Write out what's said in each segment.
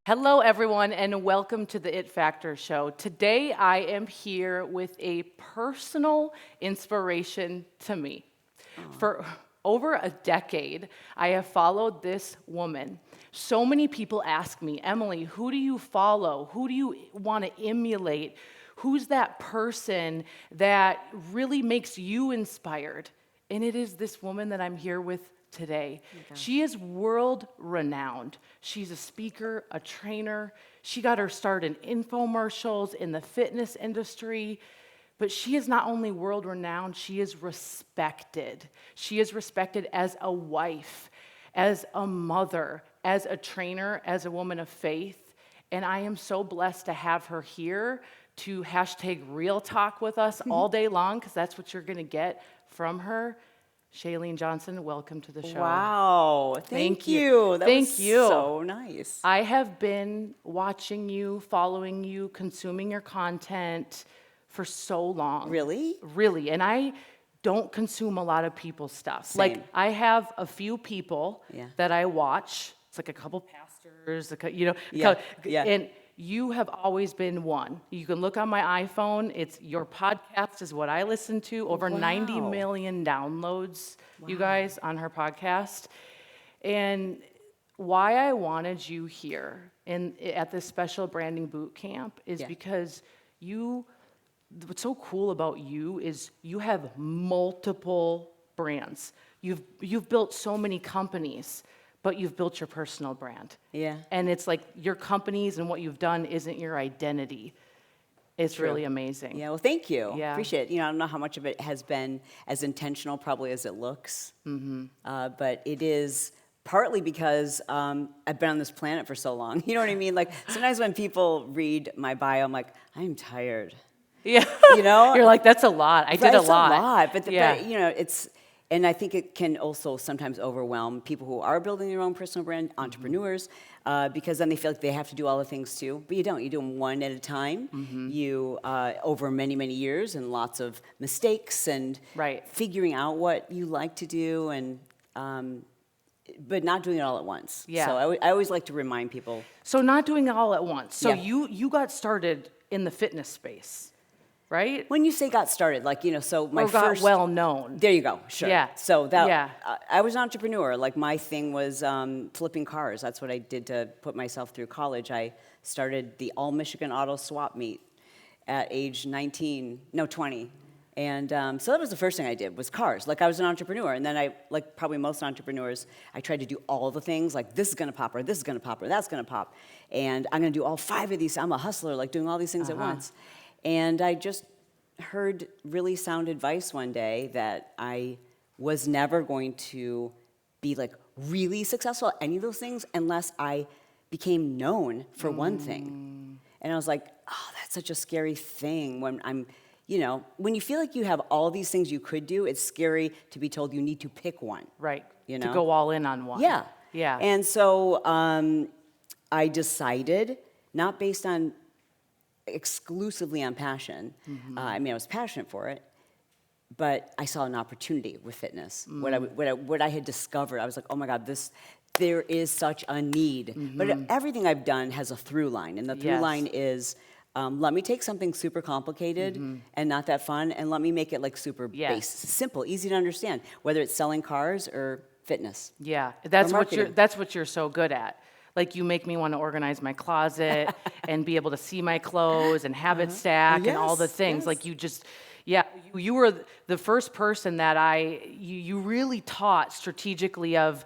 Hello, everyone, and welcome to the It Factor Show. Today, I am here with a personal inspiration to me. For over a decade, I have followed this woman. So many people ask me, Emily, who do you follow? Who do you want to emulate? Who's that person that really makes you inspired? And it is this woman that I'm here with today. She is world renowned. She's a speaker, a trainer. She got her start in infomercials, in the fitness industry. But she is not only world renowned, she is respected. She is respected as a wife, as a mother, as a trainer, as a woman of faith. And I am so blessed to have her here to hashtag real talk with us all day long, because that's what you're going to get from her. Chalene Johnson, welcome to the show. Wow, thank you. That was so nice. I have been watching you, following you, consuming your content for so long. Really? Really, and I don't consume a lot of people's stuff. Same. Like, I have a few people that I watch. It's like a couple pastors, and you have always been one. You can look on my iPhone. It's your podcast is what I listen to. Over 90 million downloads, you guys, on her podcast. And why I wanted you here at this special branding boot camp is because what's so cool about you is you have multiple brands. You've built so many companies, but you've built your personal brand. Yeah. And it's like your companies and what you've done isn't your identity. It's really amazing. Yeah, well, thank you. Yeah. Appreciate it. I don't know how much of it has been as intentional probably as it looks. But it is partly because I've been on this planet for so long. You know what I mean? Like, sometimes when people read my bio, I'm like, I'm tired. Yeah. You know? You're like, that's a lot. I did a lot. It's a lot. But it's... And I think it can also sometimes overwhelm people who are building their own personal brand, entrepreneurs, because then they feel like they have to do all the things too. But you don't. You do them one at a time. You, over many, many years and lots of mistakes and figuring out what you like to do, and but not doing it all at once. Yeah. So I always like to remind people. So not doing it all at once. So you got started in the fitness space. Right? When you say got started, like, so my or got well known. There you go, sure. Yeah. So I was an entrepreneur. Like, my thing was flipping cars. That's what I did to put myself through college. I started the All-Michigan Auto Swap Meet at age 20. And so that was the first thing I did, was cars. Like, I was an entrepreneur. And then I, like probably most entrepreneurs, I tried to do all the things, like, this is going to pop, or this is going to pop, or that's going to pop. And I'm going to do all 5 of these. I'm a hustler, like, doing all these things at once. And I just heard really sound advice one day that I was never going to be, like, really successful at any of those things unless I became known for one thing. And I was like, oh, that's such a scary thing when when you feel like you have all these things you could do, it's scary to be told you need to pick one. Right. To go all in on one. Yeah. Yeah. And so I decided, not based on exclusively on passion. I was passionate for it, but I saw an opportunity with fitness. What I had discovered, I was like, oh my God, there is such a need. But everything I've done has a through line, and the through line is, let me take something super complicated and not that fun, and let me make it like super base, simple, easy to understand, whether it's selling cars or fitness. Yeah, that's what you're so good at. Like, you make me want to organize my closet and be able to see my clothes and habit stack and all the things. Like, you were the first person that you really taught strategically of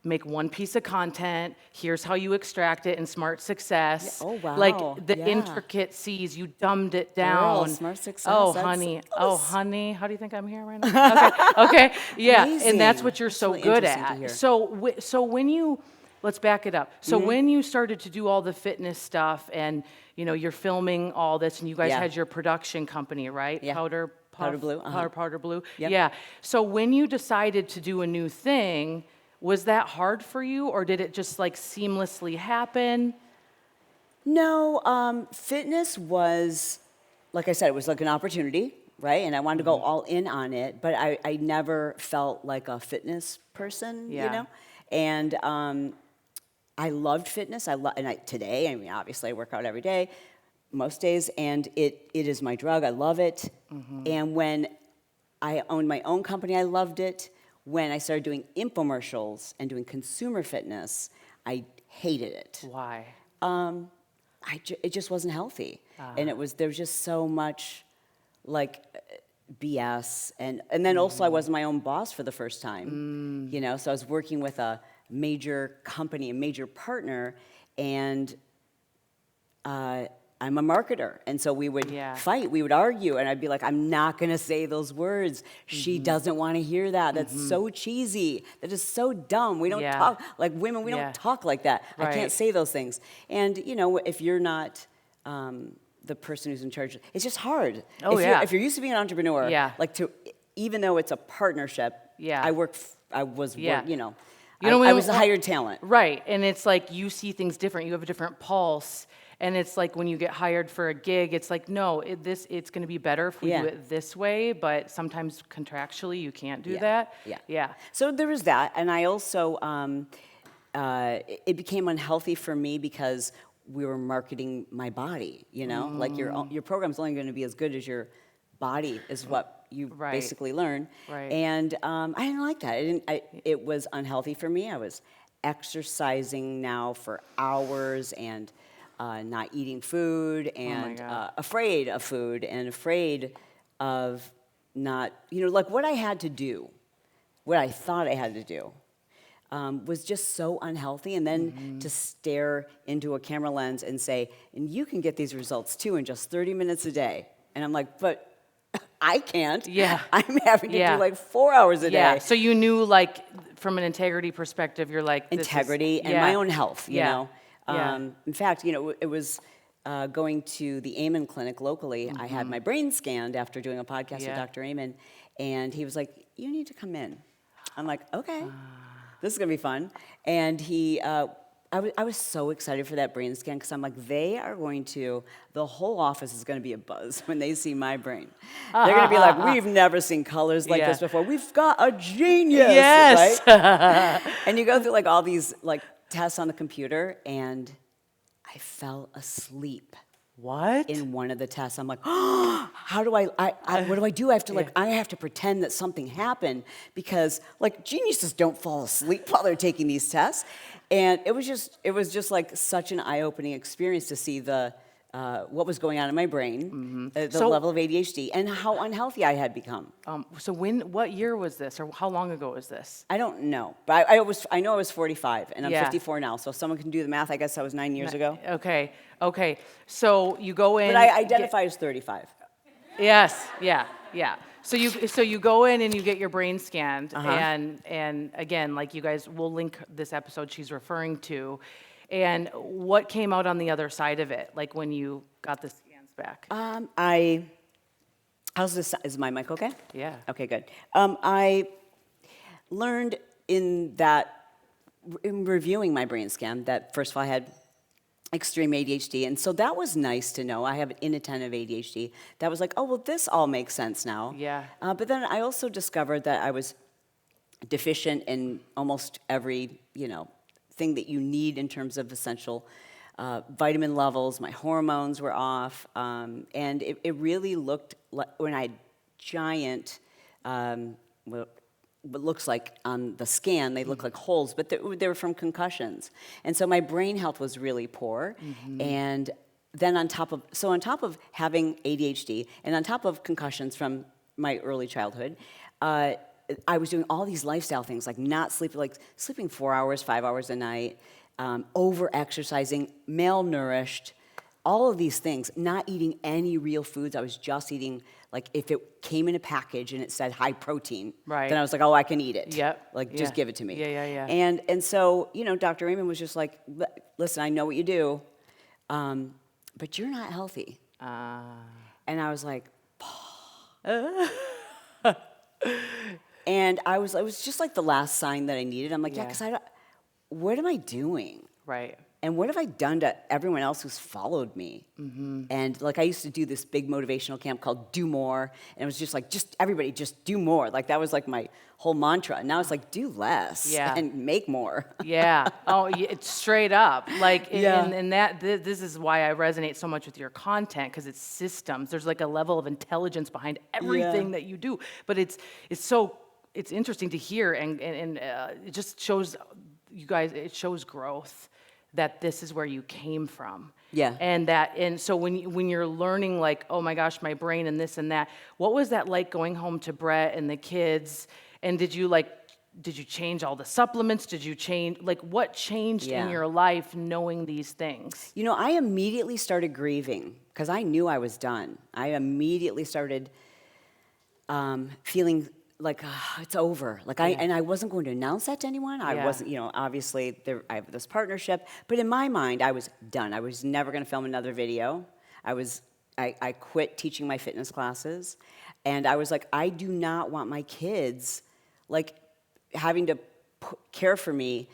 make one piece of content, here's how you extract it in Smart Success. Oh, wow. Like, the intricate C's, you dumbed it down. Girl, Smart Success. Oh, honey. Oh, honey. How do you think I'm here right now? Okay. Yeah. Amazing. And that's what you're so really good interesting to at. hear. So when you... Let's back it up. So when you started to do all the fitness stuff and, you're filming all this, and you guys had your production company, right? Yeah. Powder Blue. Powder Blue. Yep. Yeah. So when you decided to do a new thing, was that hard for you, or did it just like seamlessly happen? No, fitness was, like I said, it was like an opportunity, right? And I wanted to go all in on it, but I never felt like a fitness person, And I loved fitness. Today, I mean, obviously I work out every day, most days, and it is my drug. I love it. And when I owned my own company, I loved it. When I started doing infomercials and doing consumer fitness, I hated it. Why? It just wasn't healthy. And there was just so much like BS. And then also I wasn't my own boss for the first time, you know, so I was working with a major company, a major partner, and I'm a marketer. And so we would fight, we would argue, and I'd be like, I'm not gonna say those words. She doesn't wanna hear that. That's so cheesy. That is so dumb. We don't talk, like women, we don't talk like that. I can't say those things. And you know, if you're not the person who's in charge, it's just hard. If you're used to being an entrepreneur, like even though it's a partnership, I was, you know, I was the hired talent. Right, and it's like you see things different. You have a different pulse. And it's like when you get hired for a gig, it's like, no, it's going to be better if we do it this way, but sometimes contractually you can't do that. Yeah. So there was that, and I also, it became unhealthy for me because we were marketing my body, you know? Like your program's only going to be as good as your body is what you basically learn. Right. And I didn't like that. It was unhealthy for me. I was exercising now for hours and not eating food and afraid of food and afraid of not, you know, like what I had to do, what I thought I had to do was just so unhealthy. And then to stare into a camera lens and say, and you can get these results too in just 30 minutes a day. And I'm like, but I can't. Yeah. I'm having to do like 4 hours a day. Yeah. So you knew, like, from an integrity perspective, you're like, integrity and my own health, you know. Yeah. In fact, you know, it was going to the Amen clinic locally. I had my brain scanned after doing a podcast with Dr. Amen, and he was like, you need to come in. I'm like, okay, this is going to be fun. And I was so excited for that brain scan because I'm like, the whole office is going to be a buzz when they see my brain. They're going to be like, we've never seen colors like this before. We've got a genius, right? And you go through like all these like tests on the computer, and I fell asleep. What? In one of the tests, I'm like, oh, how do what do I do? I have to I have to pretend that something happened because like geniuses don't fall asleep while they're taking these tests. And it was just like such an eye-opening experience to see what was going on in my brain, the level of ADHD, and how unhealthy I had become. So what year was this, or how long ago was this? I don't know, but I know I was 45, and I'm 54 now. So if someone can do the math, I guess that was 9 years ago. Okay. So you go in. But I identify as 35. Yes. Yeah. So you go in and you get your brain scanned, and again, like you guys, we'll link this episode she's referring to. And what came out on the other side of it, like when you got the scans back? How's this? Is my mic okay? Yeah. Okay, good. I learned in reviewing my brain scan that first of all I had extreme ADHD, and so that was nice to know. I have inattentive ADHD. That was like, oh well, this all makes sense now. Yeah. But then I also discovered that I was deficient in almost every, you know, thing that you need in terms of essential vitamin levels. My hormones were off, and it really looked like when I had giant, what looks like on the scan, they look like holes, but they were from concussions. And so my brain health was really poor. And then on top of having ADHD and on top of concussions from my early childhood, I was doing all these lifestyle things, like not sleeping, like sleeping 4 hours, 5 hours a night, over-exercising, malnourished, all of these things, not eating any real foods. I was just eating, like, if it came in a package and it said high protein, then I was like, oh, I can eat it. Just give it to me. Yeah. And so, you know, Dr. Raymond was just like, listen, I know what you do, but you're not healthy. And I was like, and it was just like the last sign that I needed. I'm like, because what am I doing? Right. and what have I done to everyone else who's followed me? And like I used to do this big motivational camp called Do More, and it was just like, just everybody just do more. Like that was like my whole mantra. Now it's like do less and make more. Yeah. Oh, it's straight up. Like, Yeah. and this is why I resonate so much with your content, because it's systems. There's like a level of intelligence behind everything that you do. But it's interesting to hear, and it just shows you guys. It shows growth, that this is where you came from. Yeah. And so when you're learning, like, oh my gosh, my brain and this and that, what was that like going home to Bret and the kids? And did you change all the supplements? Did you change, like, what changed in your life knowing these things? You know, I immediately started grieving because I knew I was done. I immediately started feeling like it's over. Like I wasn't going to announce that to anyone. I wasn't, you know, obviously I have this partnership, but in my mind, I was done. I was never going to film another video. I quit teaching my fitness classes, and I was like, I do not want my kids like having to care for me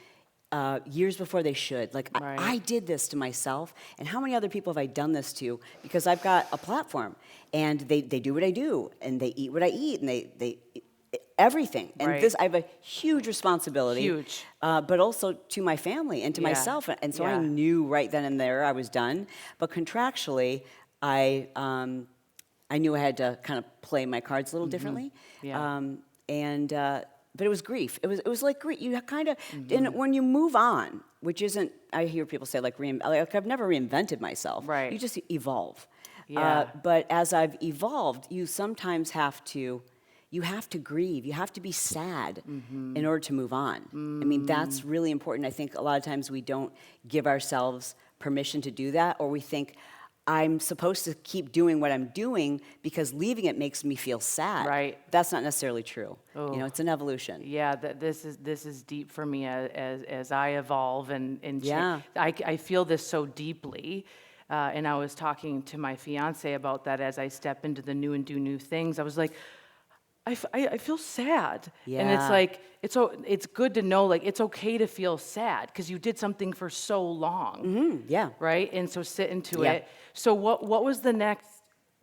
years before they should. Like I did this to myself, and how many other people have I done this to? Because I've got a platform, and they do what I do, and they eat what I eat, and they everything. And this, I have a huge responsibility. But also to my family and to myself. And so I knew right then and there I was done. But contractually, I knew I had to kind of play my cards a little differently. But it was grief. It was like grief. You kind of, and when you move on, which isn't, I hear people say like I've never reinvented myself. You just evolve. But as I've evolved, you sometimes have to grieve. You have to be sad in order to move on. I mean, that's really important. I think a lot of times we don't give ourselves permission to do that, or we think, I'm supposed to keep doing what I'm doing because leaving it makes me feel sad. That's not necessarily true. You know, it's an evolution. Yeah, this is deep for me as I evolve and I feel this so deeply. And I was talking to my fiance about that as I step into the new and do new things. I was like, I feel sad. And it's like, it's good to know, like, it's okay to feel sad because you did something for so long. Right? And so sit into it. So what was the next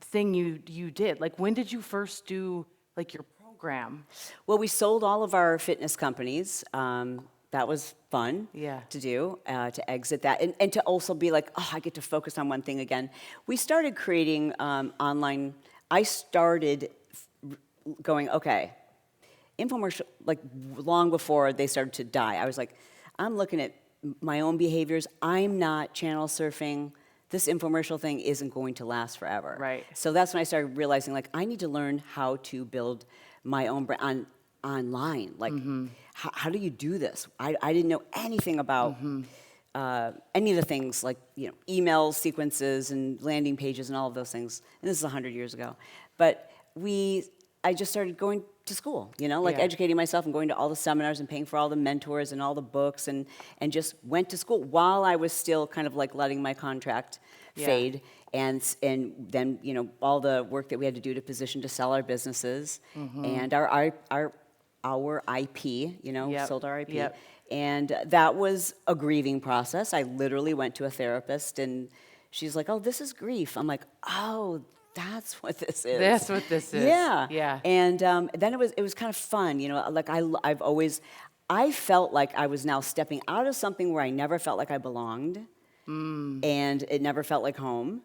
thing you did? Like, when did you first do, like, your program? Well, we sold all of our fitness companies. That was fun to do, to exit that. And to also be like, oh, I get to focus on one thing again. We started creating online. I started going, okay, infomercial, like long before they started to die, I was like, I'm looking at my own behaviors. I'm not channel surfing. This infomercial thing isn't going to last forever. So that's when I started realizing, like, I need to learn how to build my own brand online. Like, how do you do this? I didn't know anything about any of the things, like, you know, email sequences and landing pages and all of those things. And this is 100 years ago. But I just started going to school, you know, like educating myself and going to all the seminars and paying for all the mentors and all the books, and just went to school while I was still kind of like letting my contract fade. And then, you know, all the work that we had to do to position to sell our businesses and our IP, you know, sold our IP. And that was a grieving process. I literally went to a therapist, and she's like, oh, this is grief. I'm like, oh, that's what this is. That's what this is. And then it was kind of fun, you know. Like I felt like I was now stepping out of something where I never felt like I belonged, and it never felt like home,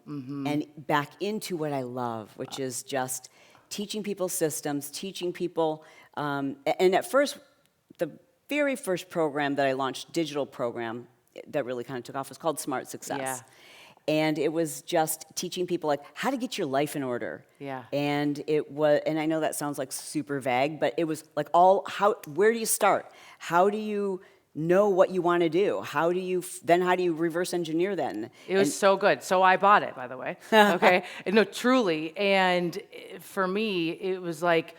and back into what I love, which is just teaching people systems, teaching people. And at first, the very first program that I launched, digital program that really kind of took off, was called Smart Success. And it was just teaching people, like, how to get your life in order. And and I know that sounds like super vague, but it was like where do you start? How do you know what you want to do? How do you reverse engineer then? It was so good. So I bought it, by the way. Okay. No, truly. And for me, it was like,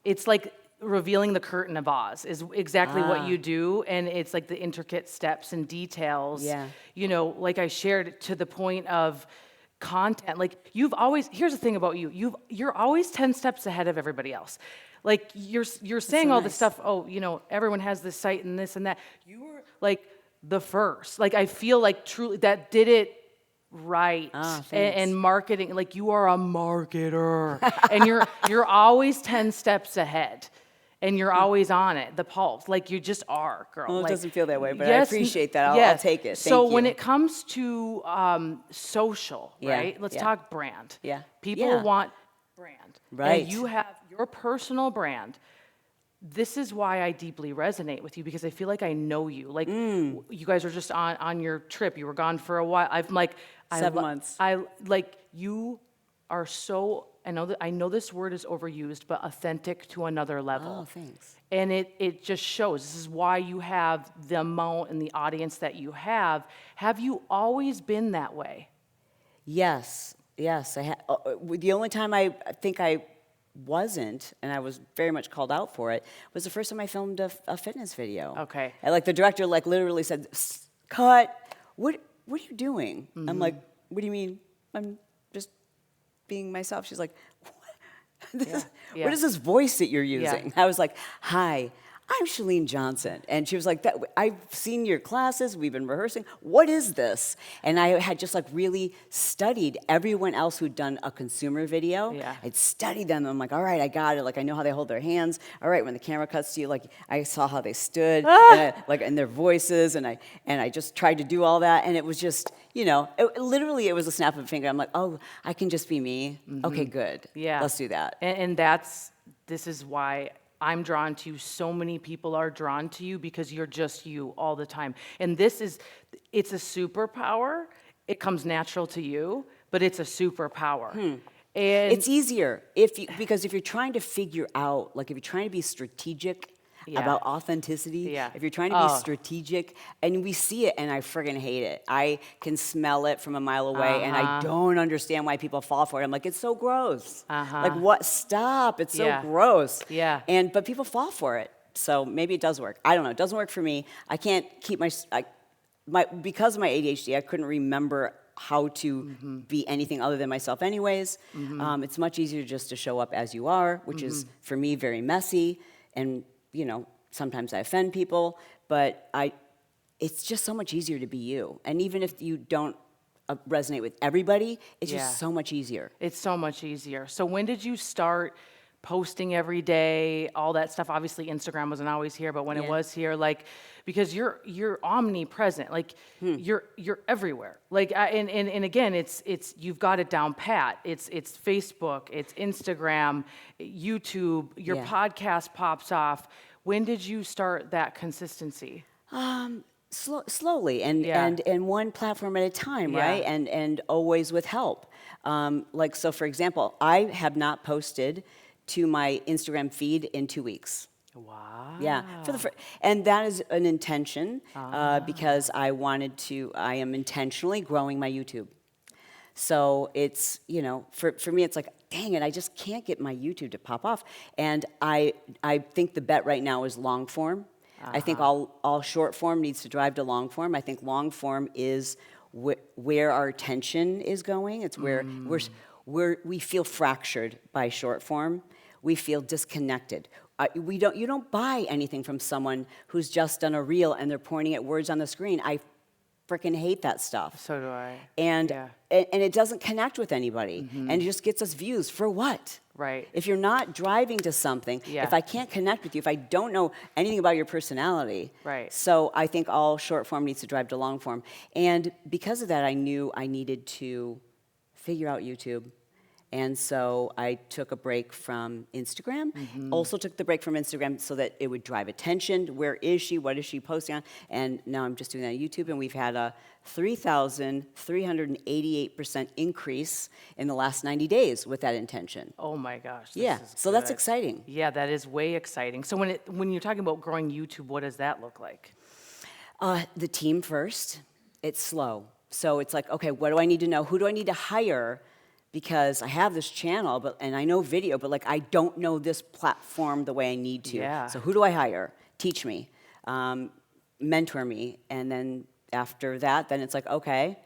it's like revealing the curtain of Oz is exactly what you do, and it's like the intricate steps and details. You know, like I shared, to the point of content. Like, here's the thing about you're always 10 steps ahead of everybody else. Like, you're saying all this stuff, oh, you know, everyone has this site and this and that. You were like the first. Like, I feel like truly that did it right. Thanks. And marketing, like, you are a marketer. And you're always 10 steps ahead. And you're always on it, the pulse. Like, you just are, girl. Well, it like, doesn't feel that way, but I appreciate that. I'll take it. So Thank when you. it comes to social, Yeah, right? Let's yeah. talk brand. Yeah. People Yeah. want brand. Right. And you have your personal brand. This is why I deeply resonate with you, because I feel like I know you. Like, you guys were just on your trip. You were gone for a while. I'm like, 7 months. I like, you are so, I know this word is overused, but authentic to another level. Oh, thanks. And it just shows. This is why you have the amount and the audience that you have. Have you always been that way? Yes. The only time I think I wasn't, and I was very much called out for it, was the first time I filmed a fitness video. Okay. And like the director like literally said, "Cut. What are you doing?" I'm like, "What do you mean? I'm just being myself." She's like, "What? What is this voice that you're using?" I was like, "Hi, I'm Chalene Johnson." And she was like, "I've seen your classes, we've been rehearsing. What is this?" And I had just like really studied everyone else who'd done a consumer video. Yeah. I'd studied them. I'm like, all right, I got it. Like, I know how they hold their hands. All right, when the camera cuts to you, like, I saw how they stood, and their voices, and I just tried to do all that. And it was just, literally it was a snap of a finger. I'm like, oh, I can just be me. Okay, good. Yeah. Let's do that. And this is why I'm drawn to you. So many people are drawn to you because you're just you all the time. And it's a superpower. It comes natural to you, but it's a superpower. And It's easier because if you're trying to figure out, like if you're trying to be strategic about authenticity, if you're trying to be strategic, and we see it, and I friggin' hate it. I can smell it from a mile away, and I don't understand why people fall for it. I'm like, it's so gross. Like, what? Stop! It's so gross. Yeah. But people fall for it. So maybe it does work. I don't know. It doesn't work for me. I can't keep because of my ADHD. I couldn't remember how to be anything other than myself anyways. It's much easier just to show up as you are, which is, for me, very messy. And, sometimes I offend people. But it's just so much easier to be you. And even if you don't resonate with everybody, it's just so much easier. It's so much easier. So when did you start posting every day, all that stuff? Obviously, Instagram wasn't always here, but when it was here, like, because you're omnipresent, like you're everywhere. Like, and again, it's you've got it down pat. It's Facebook, it's Instagram, YouTube. Your podcast pops off. When did you start that consistency? Slowly and one platform at a time, right? And always with help. So for example, I have not posted to my Instagram feed in 2 weeks. Wow. Yeah, and that is an intention because I am intentionally growing my YouTube. So it's, for me, it's like, dang it, I just can't get my YouTube to pop off. And I think the bet right now is long form. I think all short form needs to drive to long form. I think long form is where our attention is going. It's where we feel fractured by short form. We feel disconnected. You don't buy anything from someone who's just done a reel and they're pointing at words on the screen. I freaking hate that stuff. So do I. And it doesn't connect with anybody. And it just gets us views. For what? Right. If you're not driving to something, if I can't connect with you, if I don't know anything about your personality. Right. So I think all short form needs to drive to long form. And because of that, I knew I needed to figure out YouTube. And so I took a break from Instagram. Also took the break from Instagram so that it would drive attention. Where is she? What is she posting on? And now I'm just doing that on YouTube. And we've had a 3,388% increase in the last 90 days with that intention. Oh my gosh. So that's exciting. Yeah, that is way exciting. So when you're talking about growing YouTube, what does that look like? The team first. It's slow. So it's like, okay, what do I need to know? Who do I need to hire? Because I have this channel, and I know video, but like I don't know this platform the way I need to. Yeah. So who do I hire? Teach me, mentor me, and then after that, then it's like, okay,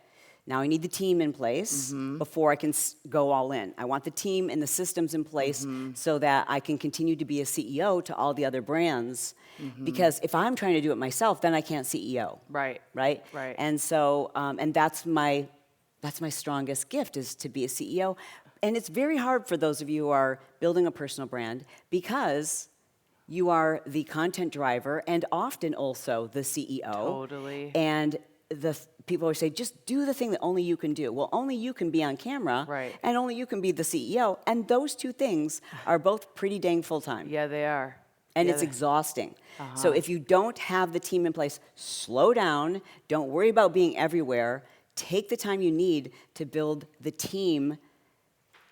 Now I need the team in place before I can go all in. I want the team and the systems in place so that I can continue to be a CEO to all the other brands. Because if I'm trying to do it myself, then I can't CEO. Right. Right? Right. And so, and that's my strongest gift, is to be a CEO. And it's very hard for those of you who are building a personal brand, because you are the content driver and often also the CEO. Totally. And people always say, just do the thing that only you can do. Well, only you can be on camera, Right. and only you can be the CEO. And those two things are both pretty dang full-time. Yeah, they are. And Yeah, it's exhausting. So if you don't have the team in place, slow down. Don't worry about being everywhere. Take the time you need to build the team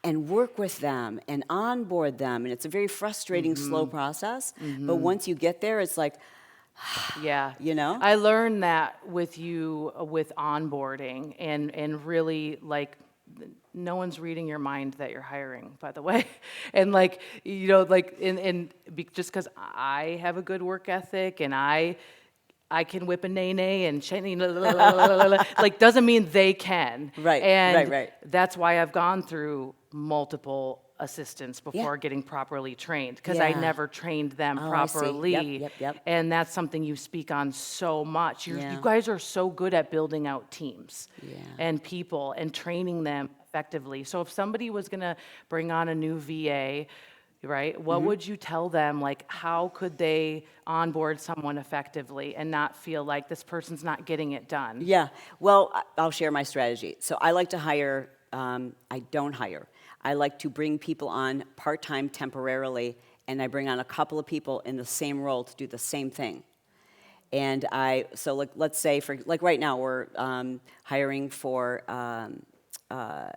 and work with them and onboard them. And it's a very frustrating, slow process. But once you get there, it's like, Yeah. you know? I learned that with you with onboarding and really like no one's reading your mind that you're hiring, by the way. And like, you know, like just because I have a good work ethic and I can whip a nay and like doesn't mean they can. Right, and right. That's why I've gone through multiple assistants before getting properly trained, because I Yeah. never trained them Oh, I see. properly. Yep. And that's something you speak on so much. You Yeah. guys are so good at building out teams Yeah. and people and training them effectively. So if somebody was going to bring on a new VA, right, what would you tell them? Like, how could they onboard someone effectively and not feel like this person's not getting it done? Yeah. Well, I'll share my strategy. So I like to hire, I don't hire. I like to bring people on part-time temporarily, and I bring on a couple of people in the same role to do the same thing. And so like, let's say, like right now, we're hiring for a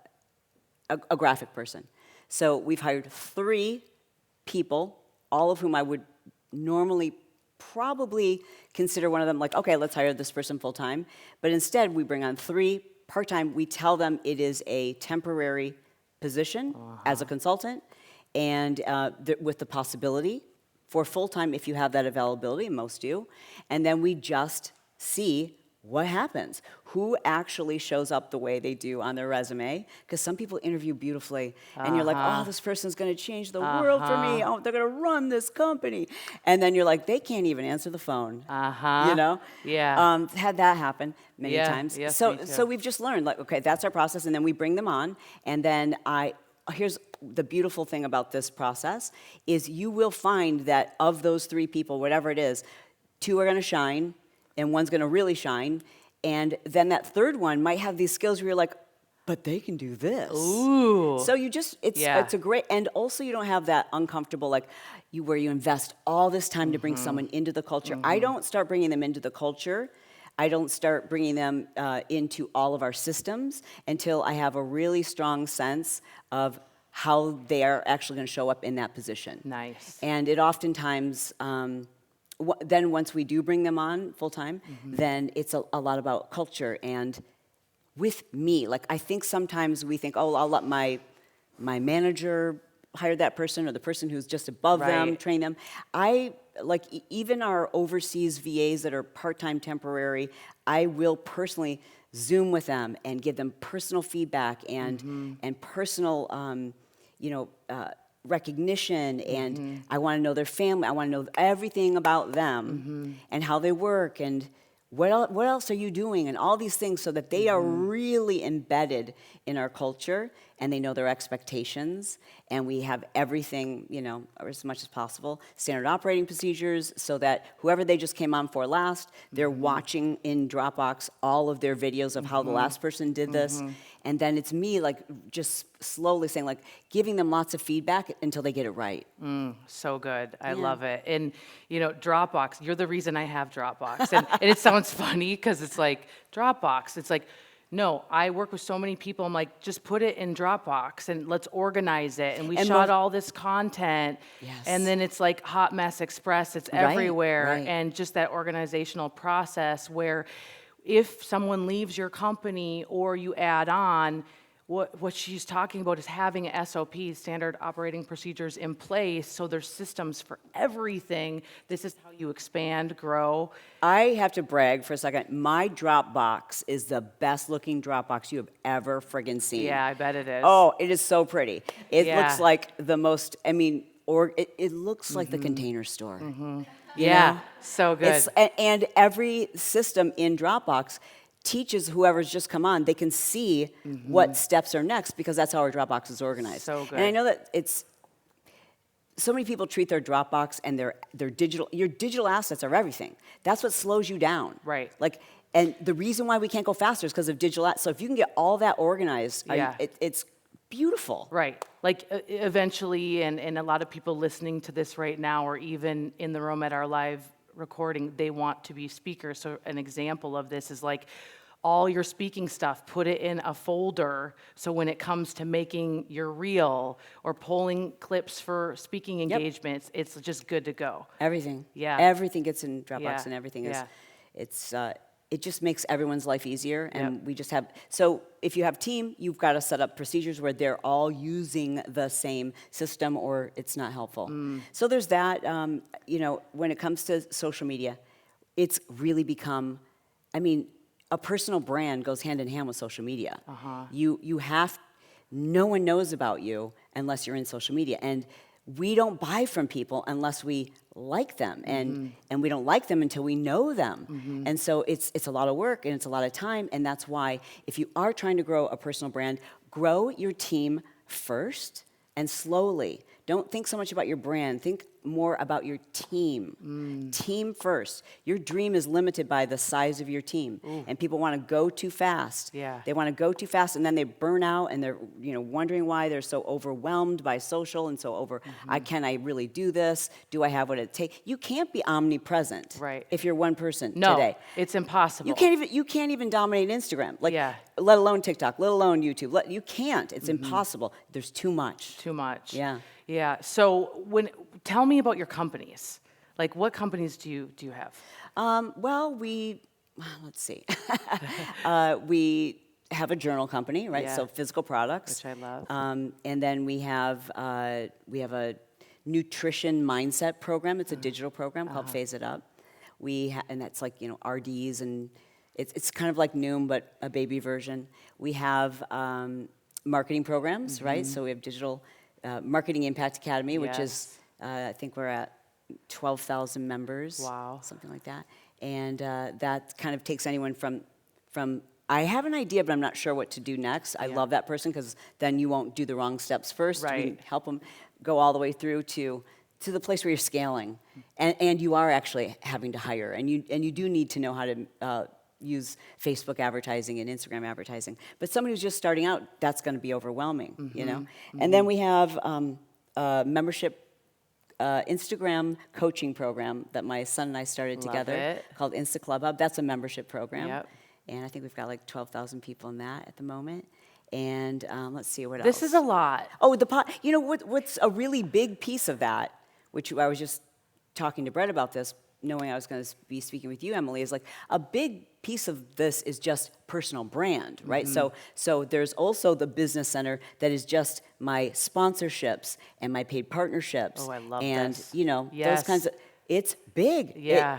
graphic person. So we've hired 3 people, all of whom I would normally probably consider one of them like, okay, let's hire this person full-time. But instead, we bring on 3 part-time. We tell them it is a temporary position as a consultant, and with the possibility for full-time if you have that availability, and most do. And then we just see what happens. Who actually shows up the way they do on their resume? Because some people interview beautifully, and you're like, oh, this person's going to change the world for me. Oh, they're going to run this company. And then you're like, they can't even answer the phone. You know? Yeah. Had that happen many times. Yes, me too. So we've just learned, like, okay, that's our process, and then we bring them on, and then here's the beautiful thing about this process is you will find that of those 3 people, whatever it is, 2 are going to shine, and one's going to really shine, and then that 3rd one might have these skills where you're like, but they can do this. Ooh. So you just, it's a great, and also you don't have that uncomfortable, like, where you invest all this time to bring someone into the culture. I don't start bringing them into the culture. I don't start bringing them into all of our systems until I have a really strong sense of how they are actually going to show up in that position. Nice. And it oftentimes, then once we do bring them on full-time, then it's a lot about culture. And with me, like, I think sometimes we think, oh, I'll let my manager hire that person, or the person who's just above them, train them. Like, even our overseas VAs that are part-time temporary, I will personally Zoom with them and give them personal feedback and personal, recognition, and I want to know their family. I want to know everything about them and how they work and what else are you doing, and all these things, so that they are really embedded in our culture and they know their expectations, and we have everything, as much as possible, standard operating procedures, so that whoever they just came on for last, they're watching in Dropbox all of their videos of how the last person did this, and then it's me, like, just slowly saying, like, giving them lots of feedback until they get it right. So good. I love it. And, Dropbox, you're the reason I have Dropbox. And it sounds funny because it's like, Dropbox. It's like, no, I work with so many people. I'm like, just put it in Dropbox and let's organize it. And we shot all this content. Yes. And then it's like Hot Mess Express. It's everywhere. Right. And just that organizational process where if someone leaves your company or you add on, what she's talking about is having SOPs, standard operating procedures in place, so there's systems for everything. This is how you expand, grow. I have to brag for a second. My Dropbox is the best looking Dropbox you have ever friggin' seen. Yeah, I bet it is. Oh, it is so pretty. It Yeah. looks like the most, I mean, or it looks like the Container Store. You Yeah, know? so good. And every system in Dropbox teaches whoever's just come on, they can see what steps are next because that's how our Dropbox is organized. So good. And I know that so many people treat their Dropbox and their your digital assets are everything. That's what slows you down. Right. Like, and the reason why we can't go faster is because of digital. So if you can get all that organized, Yeah. it's beautiful. Right. Like eventually, and a lot of people listening to this right now, or even in the room at our live recording, they want to be speakers. So an example of this is like all your speaking stuff, put it in a folder. So when it comes to making your reel or pulling clips for speaking engagements, it's just good to go. Everything. Yeah. Everything gets in Dropbox Yeah. and everything is, Yeah. it just makes everyone's life easier. And Yep. we just have, so if you have team, you've got to set up procedures where they're all using the same system or it's not helpful. So there's that, when it comes to social media, it's really become, I mean, a personal brand goes hand in hand with social media. You have, no one knows about you unless you're in social media. And we don't buy from people unless we like them, and we don't like them until we know them. And so it's a lot of work and it's a lot of time, and that's why if you are trying to grow a personal brand, grow your team first and slowly. Don't think so much about your brand. Think more about your team. Team first. Your dream is limited by the size of your team. And people want to go too fast. Yeah. They want to go too fast and then they burn out and they're wondering why they're so overwhelmed by social and so can I really do this? Do I have what it takes? You can't be omnipresent Right. if you're one person No, today. it's impossible. You can't even dominate Instagram. Yeah. Let alone TikTok, let alone YouTube. You can't. It's impossible. There's too much. Too much. Yeah. Yeah. So tell me about your companies. Like, what companies do you have? Let's see. We have a journal company, right? Yeah. So physical products. Which I love. And then we have a nutrition mindset program. It's a digital program called Phase It Up. And that's like RDs and it's kind of like Noom but a baby version. We have marketing programs, right? So we have digital Marketing Impact Academy, which is I think we're at 12,000 members. Wow. Something like that. And that kind of takes anyone from I have an idea, but I'm not sure what to do next. I love that person because then you won't do the wrong steps first. Right. We help them go all the way through to the place where you're scaling. And you are actually having to hire. And you do need to know how to use Facebook advertising and Instagram advertising. But somebody who's just starting out, that's going to be overwhelming, And then we have a membership Instagram coaching program that my son and I started together called Insta Club Hub. That's a membership program. Yep. And I think we've got like 12,000 people in that at the moment. And let's see, what else? This is a lot. Oh, what's a really big piece of that, which I was just talking to Bret about this, knowing I was going to be speaking with you, Emily, is like a big piece of this is just personal brand, right? So there's also the business center that is just my sponsorships and my paid partnerships. Oh, I love and, this. those kinds of, it's big. Yeah.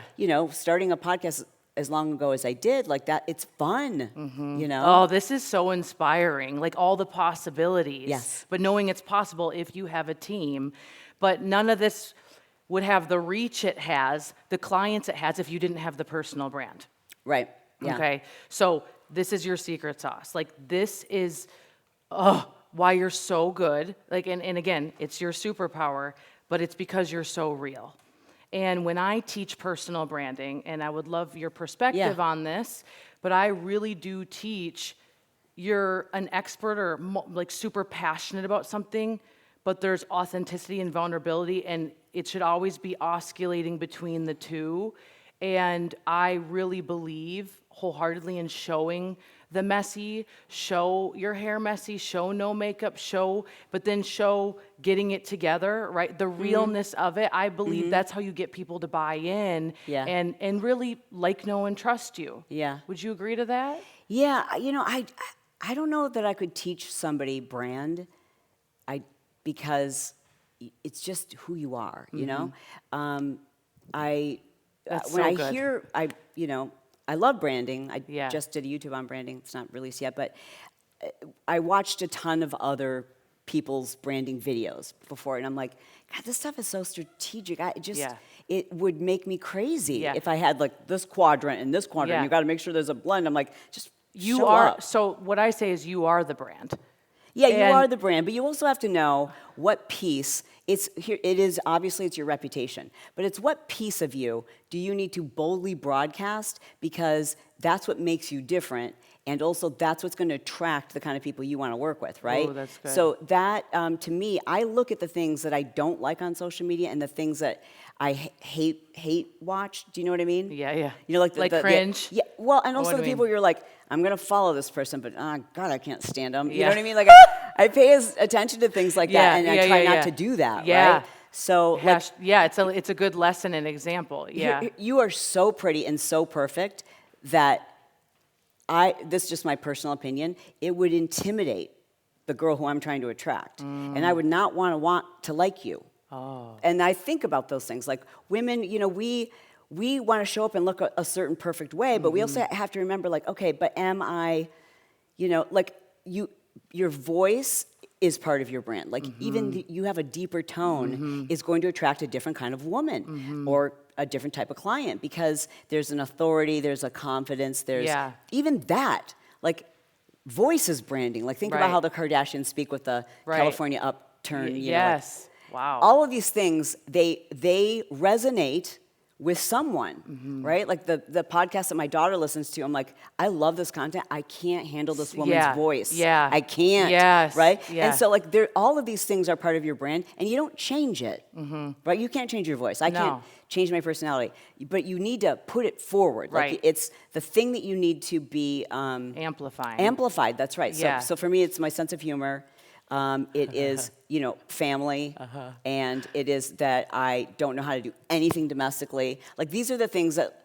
Starting a podcast as long ago as I did, like that, it's fun, Oh, this is so inspiring, like all the possibilities. Yes. But knowing it's possible if you have a team, but none of this would have the reach it has, the clients it has, if you didn't have the personal brand. Right, yeah. Okay, so this is your secret sauce. Like, this is why you're so good. Like, and again, it's your superpower, but it's because you're so real. And when I teach personal branding, and I would love your perspective on this, but I really do teach, you're an expert or like super passionate about something, but there's authenticity and vulnerability, and it should always be oscillating between the two. And I really believe wholeheartedly in showing the messy, show your hair messy, show no makeup, but then show getting it together, right? The realness of it. I believe that's how you get people to buy in and really like, know, and trust you. Yeah. Would you agree to that? Yeah, I don't know that I could teach somebody brand, because it's just who you are, you know? That's When so I good. hear, I love branding. I Yeah. just did a YouTube on branding. It's not released yet, but I watched a ton of other people's branding videos before, and I'm like, God, this stuff is so strategic. Yeah. It would make me crazy Yeah. if I had like this quadrant and this quadrant. Yeah. You got to make sure there's a blend. I'm like, just You show are, up. so what I say is you are the brand. Yeah, you And- are the brand, but you also have to know what piece. Obviously it's your reputation, but it's what piece of you do you need to boldly broadcast, because that's what makes you different, and also that's what's going to attract the kind of people you want to work with, right? Oh, that's good. So that, to me, I look at the things that I don't like on social media and the things that I hate watch. Do you know what I mean? Yeah, yeah. You know, like cringe? Yeah, well, and also What do the you people mean? you're like, I'm gonna follow this person, but God, I can't stand them. You Yeah. know what I mean? Like I pay attention to things like that, and I try not to do that. Yeah. Right? So like, Yeah, it's a good lesson and example. Yeah. you are so pretty and so perfect that this is just my personal opinion, it would intimidate the girl who I'm trying to attract, and I would not want to like you. Oh. And I think about those things. Like women, we want to show up and look a certain perfect way, but we also have to remember, like, okay, but am I, like your voice is part of your brand. Like even you have a deeper tone is going to attract a different kind of woman or a different type of client, because there's an authority, there's a confidence, there's Yeah. even that. Like voice is branding. Like think about Right. how the Kardashians speak with the Right. California upturn. Like, Yes. Wow. all of these things, they resonate with someone, right? Like the podcast that my daughter listens to, I'm like, I love this content. I can't handle this woman's Yeah, voice. yeah. I can't. Yes, Right? yeah. And so like all of these things are part of your brand, and you don't change it. Right? You can't change your voice. I can't No. change my personality. But you need to put it forward. Right. Like it's the thing that you need to be Amplifying. amplified. That's right. Yeah. So for me, it's my sense of humor. It is, family, and it is that I don't know how to do anything domestically. Like these are the things that,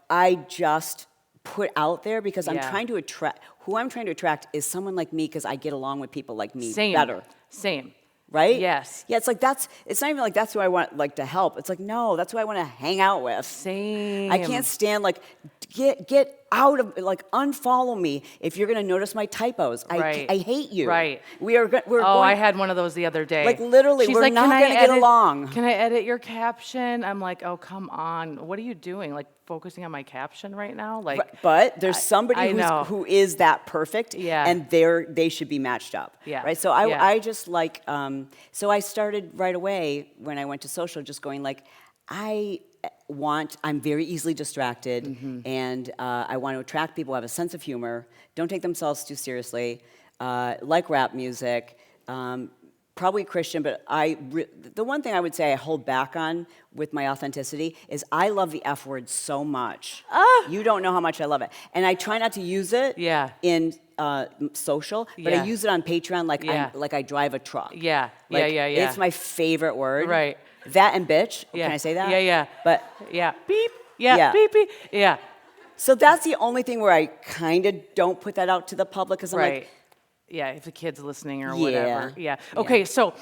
I just put out there because I'm Yeah. trying to attract. Who I'm trying to attract is someone like me, because I get along with people like me Same. better. Same. Right? Yes. Yeah, it's like it's not even like that's who I want like to help. It's like, no, that's who I want to hang out with. Same. I can't stand like get out of like unfollow me if you're gonna notice my typos. Right. I hate you. Right. We're Oh, going. I had one of those the other day. Like, literally, She's we're like, not "Can I gonna get edit- along." Can I edit your caption? I'm like, oh, come on. What are you doing? Like focusing on my caption right now? Like, But there's I somebody know. who is that perfect, Yeah. and they should be matched up. Yeah. Right. So Yeah. I just like so I started right away when I went to social, just going like, I'm very easily distracted, and I want to attract people who have a sense of humor, don't take themselves too seriously, like rap music, probably Christian, but the one thing I would say I hold back on with my authenticity is I love the F word so much. You don't know how much I love it. And I try not to use it Yeah. in social, but Yeah. I use it on Patreon like Yeah. I drive a truck. yeah, Like, yeah. It's my favorite word. Right. That and bitch. Yeah. Can I say that? Yeah, yeah. But Yeah. Beep. Yeah. Yeah. Beep, beep. Yeah. so that's the only thing where I kind of don't put that out to the public, because I'm Right. like, Yeah, if the kid's listening or Yeah. whatever. Yeah. Okay, so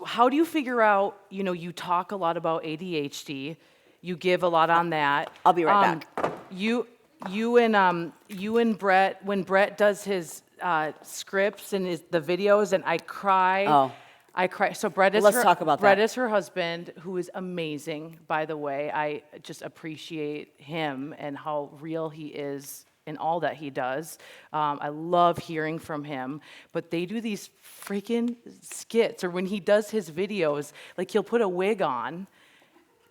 how do you figure out, you talk a lot about ADHD, you give a lot on that. I'll be right back. You and Bret, when Bret does his scripts and the videos, and I cry. Oh. I cry. So Bret is Let's talk about Bret that. is her husband, who is amazing, by the way. I just appreciate him and how real he is in all that he does. I love hearing from him. But they do these freaking skits, or when he does his videos, like he'll put a wig on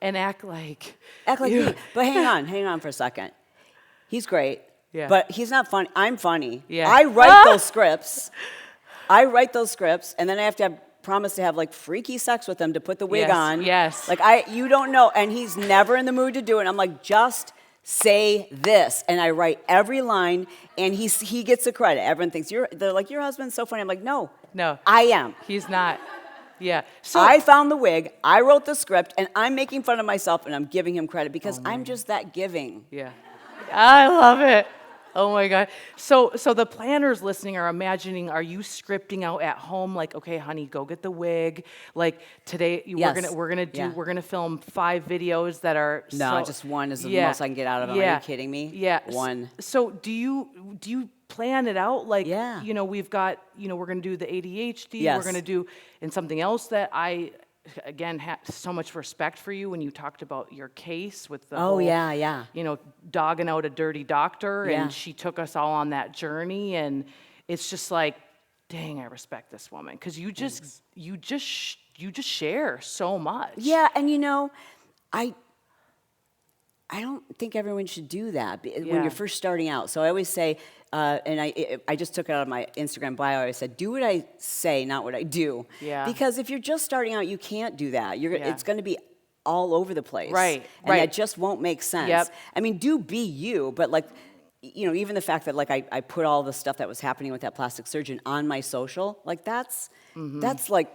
and act like me. But hang on for a second. He's great. Yeah. But he's not funny. I'm funny. Yeah. I write those scripts. And then I have to promise to have like freaky sex with him to put the wig Yes, on. yes. Like you don't know, and he's never in the mood to do it. I'm like, just say this, and I write every line, and he gets the credit. Everyone thinks they're like, your husband's so funny. I'm like, no, I am. He's not. Yeah. So I found the wig, I wrote the script, and I'm making fun of myself, and I'm giving him credit because I'm just that giving. yeah. I love it. Oh my God. So the planners listening are imagining, are you scripting out at home like, okay, honey, go get the wig. Like today Yes. we're gonna film 5 videos that are No, so, just one is the yeah, most I can get out of them. Are yeah, you kidding me? Yeah. One. So do you plan it out like, Yeah. we've got, we're gonna do the ADHD, we're Yes. gonna do, and something else that I again had so much respect for you when you talked about your case with the Oh, whole, yeah, yeah. dogging out a dirty doctor, Yeah. and she took us all on that journey, and it's just like, dang, I respect this woman because you just share so much. Yeah, and I I don't think everyone should do that when Yeah. you're first starting out. So I always say, and I just took it out of my Instagram bio. I said, do what I say, not what I do. Yeah. Because if you're just starting out, you can't do that. Yeah. It's going to be all over the place. Right, And right. that just won't make sense. Yep. I mean, do be you, but like, even the fact that like I put all the stuff that was happening with that plastic surgeon on my social, like that's like,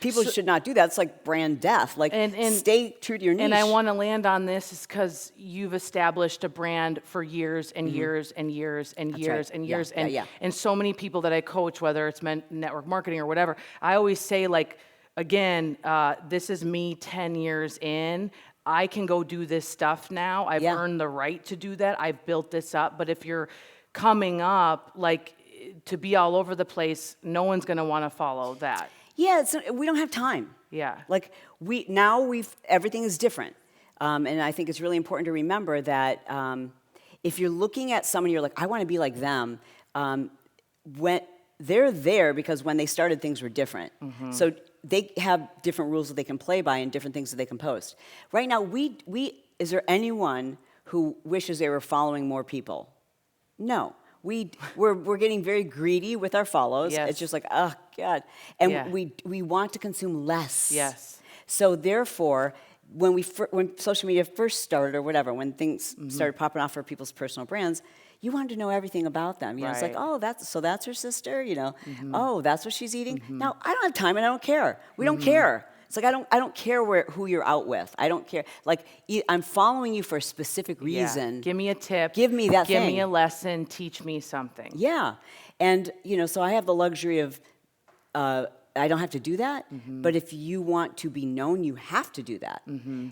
people should not do that. It's like brand death. Like, And stay true to your niche. And I want to land on this is because you've established a brand for years and years and years and years right. and Yeah, years. yeah, And, yeah. and so many people that I coach, whether it's network marketing or whatever, I always say, like, again, this is me 10 years in. I can go do this stuff now. I've Yeah. earned the right to do that. I've built this up. But if you're coming up, like, to be all over the place, no one's going to want to follow that. Yeah, we don't have time. Yeah. Like everything is different, and I think it's really important to remember that if you're looking at someone, you're like, I want to be like them. When they're there because when they started, things were different. So they have different rules that they can play by and different things that they can post. Right now, is there anyone who wishes they were following more people? No. We're getting very greedy with our follows. Yes. It's just like, oh God, and Yeah. we want to consume less. Yes. So therefore, when social media first started or whatever, when things started popping off for people's personal brands, you wanted to know everything about them. It's like, Right. oh, that's her sister. Oh, that's what she's eating. Now I don't have time and I don't care. We don't care. It's like I don't care who you're out with. I don't care. Like I'm following you for a specific reason. Yeah. Give me a tip. Give me that Give thing. me a lesson. Teach me something. Yeah, and so I have the luxury of I don't have to do that. But if you want to be known, you have to do that.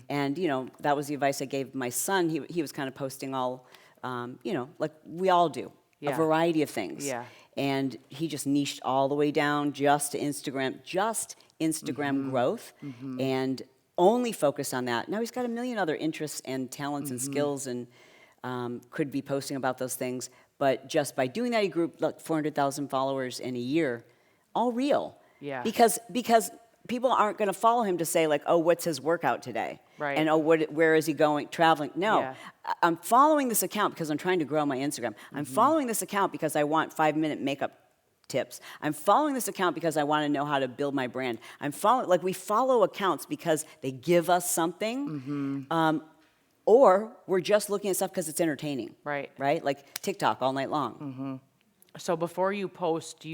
And that was the advice I gave my son. He was kind of posting all, like we all do, Yeah. a variety of things. Yeah. And he just niched all the way down just to Instagram growth, and only focus on that. Now he's got a million other interests and talents and skills, and could be posting about those things. But just by doing that, he grew like 400,000 followers in a year, all real. Yeah. Because people aren't going to follow him to say like, oh, what's his workout today? Right. And oh, where is he going traveling? No, Yeah. I'm following this account because I'm trying to grow my Instagram. I'm following this account because I want 5-minute makeup tips. I'm following this account because I want to know how to build my brand. We follow accounts because they give us something, or we're just looking at stuff because it's entertaining. Right. Right? Like TikTok all night long. So before you post,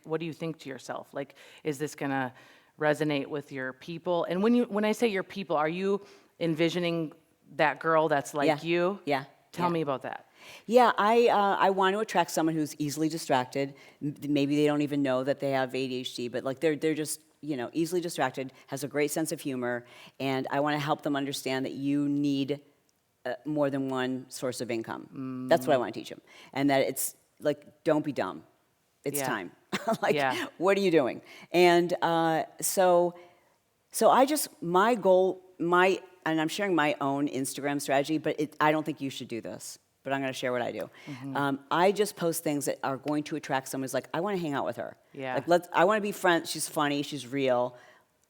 what do you think to yourself? Like, is this gonna resonate with your people? And when I say your people, are you envisioning that girl that's like you? Yeah. Tell me about that. Yeah, I want to attract someone who's easily distracted. Maybe they don't even know that they have ADHD, but like they're just easily distracted, has a great sense of humor, and I want to help them understand that you need more than one source of income. That's what I want to teach them, and that it's like, don't be dumb. It's Yeah. time. Yeah. What are you doing? And so my goal, and I'm sharing my own Instagram strategy, but I don't think you should do this. But I'm going to share what I do. I just post things that are going to attract someone who's like, I want to hang out with her. Yeah. Like, I want to be friends. She's funny. She's real.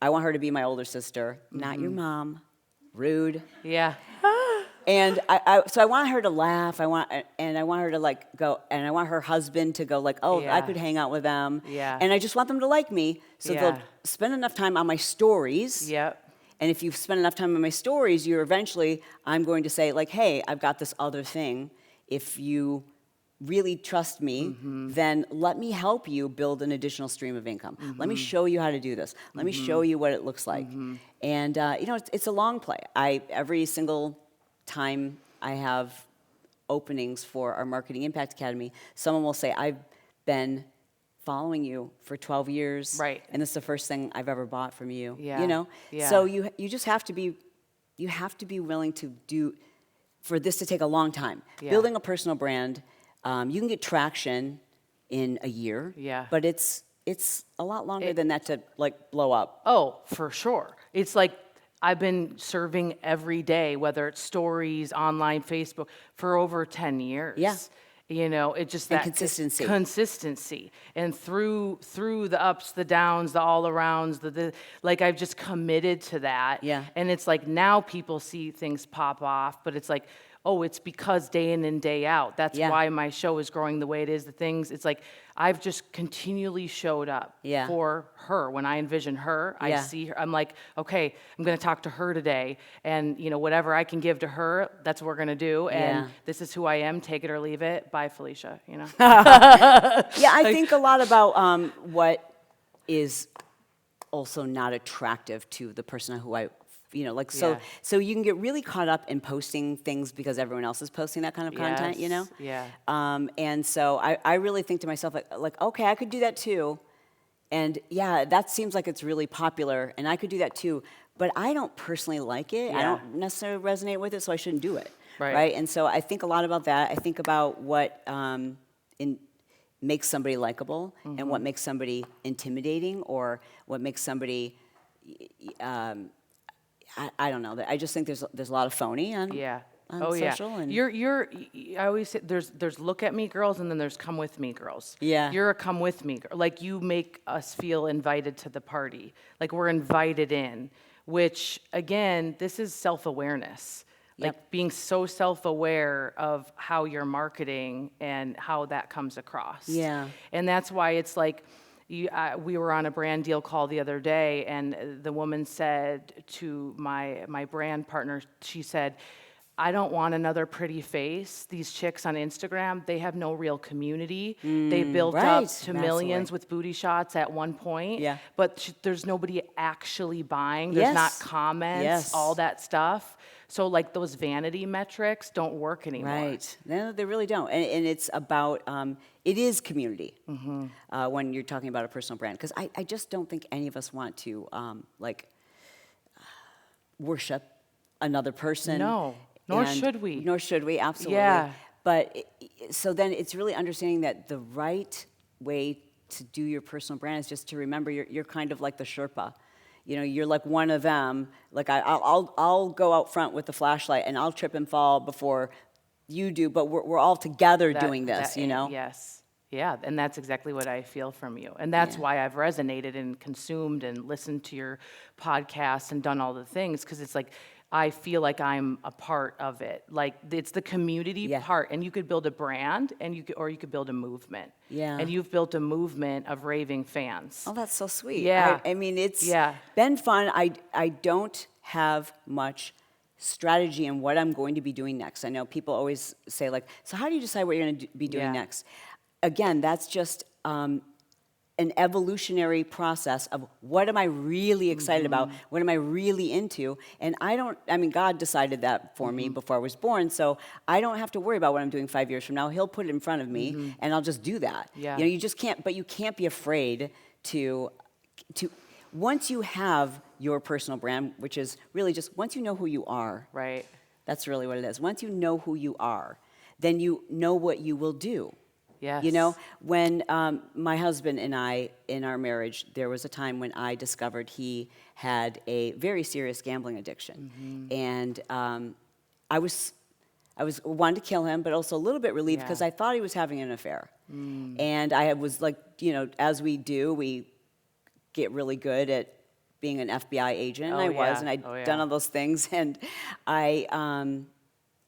I want her to be my older sister, not your mom. Rude. Yeah. And so I want her to laugh. I want her to like go, and I want her husband to go like, oh, Yeah. I could hang out with them. Yeah. And I just want them to like me, so Yeah. they'll spend enough time on my stories. Yep. And if you spend enough time on my stories, I'm going to say like, hey, I've got this other thing. If you really trust me, then let me help you build an additional stream of income. Let me show you how to do this. Let me show you what it looks like. And it's a long play. Every single time I have openings for our Marketing Impact Academy, someone will say, I've been following you for 12 years. Right. And this is the first thing I've ever bought from you. Yeah. You know? Yeah. So you just have to be, willing to for this to take a long time. Yeah. Building a personal brand, you can get traction in a year. Yeah. But it's a lot longer than that to like blow up. Oh, for sure. It's like I've been serving every day, whether it's stories, online, Facebook, for over 10 years. Yeah. You know, it just And that consistency. consistency, and through the ups, the downs, the all arounds, the like I've just committed to that. Yeah. And it's like now people see things pop off, but it's like, oh, it's because day in and day out. That's Yeah. why my show is growing the way it is. The things, it's like I've just continually showed up Yeah. for her. When I envision her, I Yeah. see her. I'm like, okay, I'm going to talk to her today, and you know, whatever I can give to her, that's what we're going to do. And Yeah. this is who I am. Take it or leave it. Bye, Felicia. You know. Yeah, I think a lot about what is also not attractive to the person who Yeah. so you can get really caught up in posting things because everyone else is posting that kind of content, you know? Yes, yeah. And so I really think to myself, like, okay, I could do that too. And yeah, that seems like it's really popular, and I could do that too. But I don't personally like it. I Yeah. don't necessarily resonate with it, so I shouldn't do it. Right. And so I think a lot about that. I think about what makes somebody likable and what makes somebody intimidating, or what makes somebody I don't know. I just think there's a lot of phony on Yeah. on Oh social. yeah. And I always say there's look at me girls, and then there's come with me girls. Yeah. You're a come with me girl. Like you make us feel invited to the party. Like we're invited in, which again, this is self-awareness. Like Yep. being so self-aware of how you're marketing and how that comes across. Yeah. And that's why it's like, we were on a brand deal call the other day, and the woman said to my brand partner, she said, I don't want another pretty face. These chicks on Instagram, they have no real community. They built up right. to millions with booty shots at one point, Yeah. but there's nobody actually buying. There's not Yes. comments, Yes. all that stuff. So like those vanity metrics don't work anymore. Right. No, they really don't. And it's about, it is community when you're talking about a personal brand. Because I just don't think any of us want to, worship another person. No, nor And- should we. Nor should we, absolutely. Yeah. But so then it's really understanding that the right way to do your personal brand is just to remember you're kind of like the Sherpa. You know, you're like one of them. Like I'll go out front with the flashlight and I'll trip and fall before you do, but we're all together doing this, you know? Yes. Yeah, and that's exactly what I feel from you. And that's why I've resonated and consumed and listened to your podcast and done all the things, because it's like I feel like I'm a part of it. Like it's the community Yeah. part, and you could build a brand, and you could build a movement. Yeah. And you've built a movement of raving fans. Oh, that's so sweet. Yeah. I mean, it's Yeah. been fun. I don't have much strategy in what I'm going to be doing next. I know people always say, like, so how do you decide what you're going to be doing Yeah. next? Again, that's just an evolutionary process of what am I really excited about? What am I really into? And God decided that for me before I was born, so I don't have to worry about what I'm doing 5 years from now. He'll put it in front of me, and I'll just do that. Yeah. You know, you can't be afraid to once you have your personal brand, which is really just once you know who you are, Right. that's really what it is. Once you know who you are, then you know what you will do. Yes. You know, when my husband and I, in our marriage, there was a time when I discovered he had a very serious gambling addiction. And I wanted to kill him, but also a little bit relieved because I thought he was having an affair. And I was like, you know, as we do, we get really good at being an FBI agent, and Oh, I was, yeah. and I'd Oh, yeah. done all those things, and I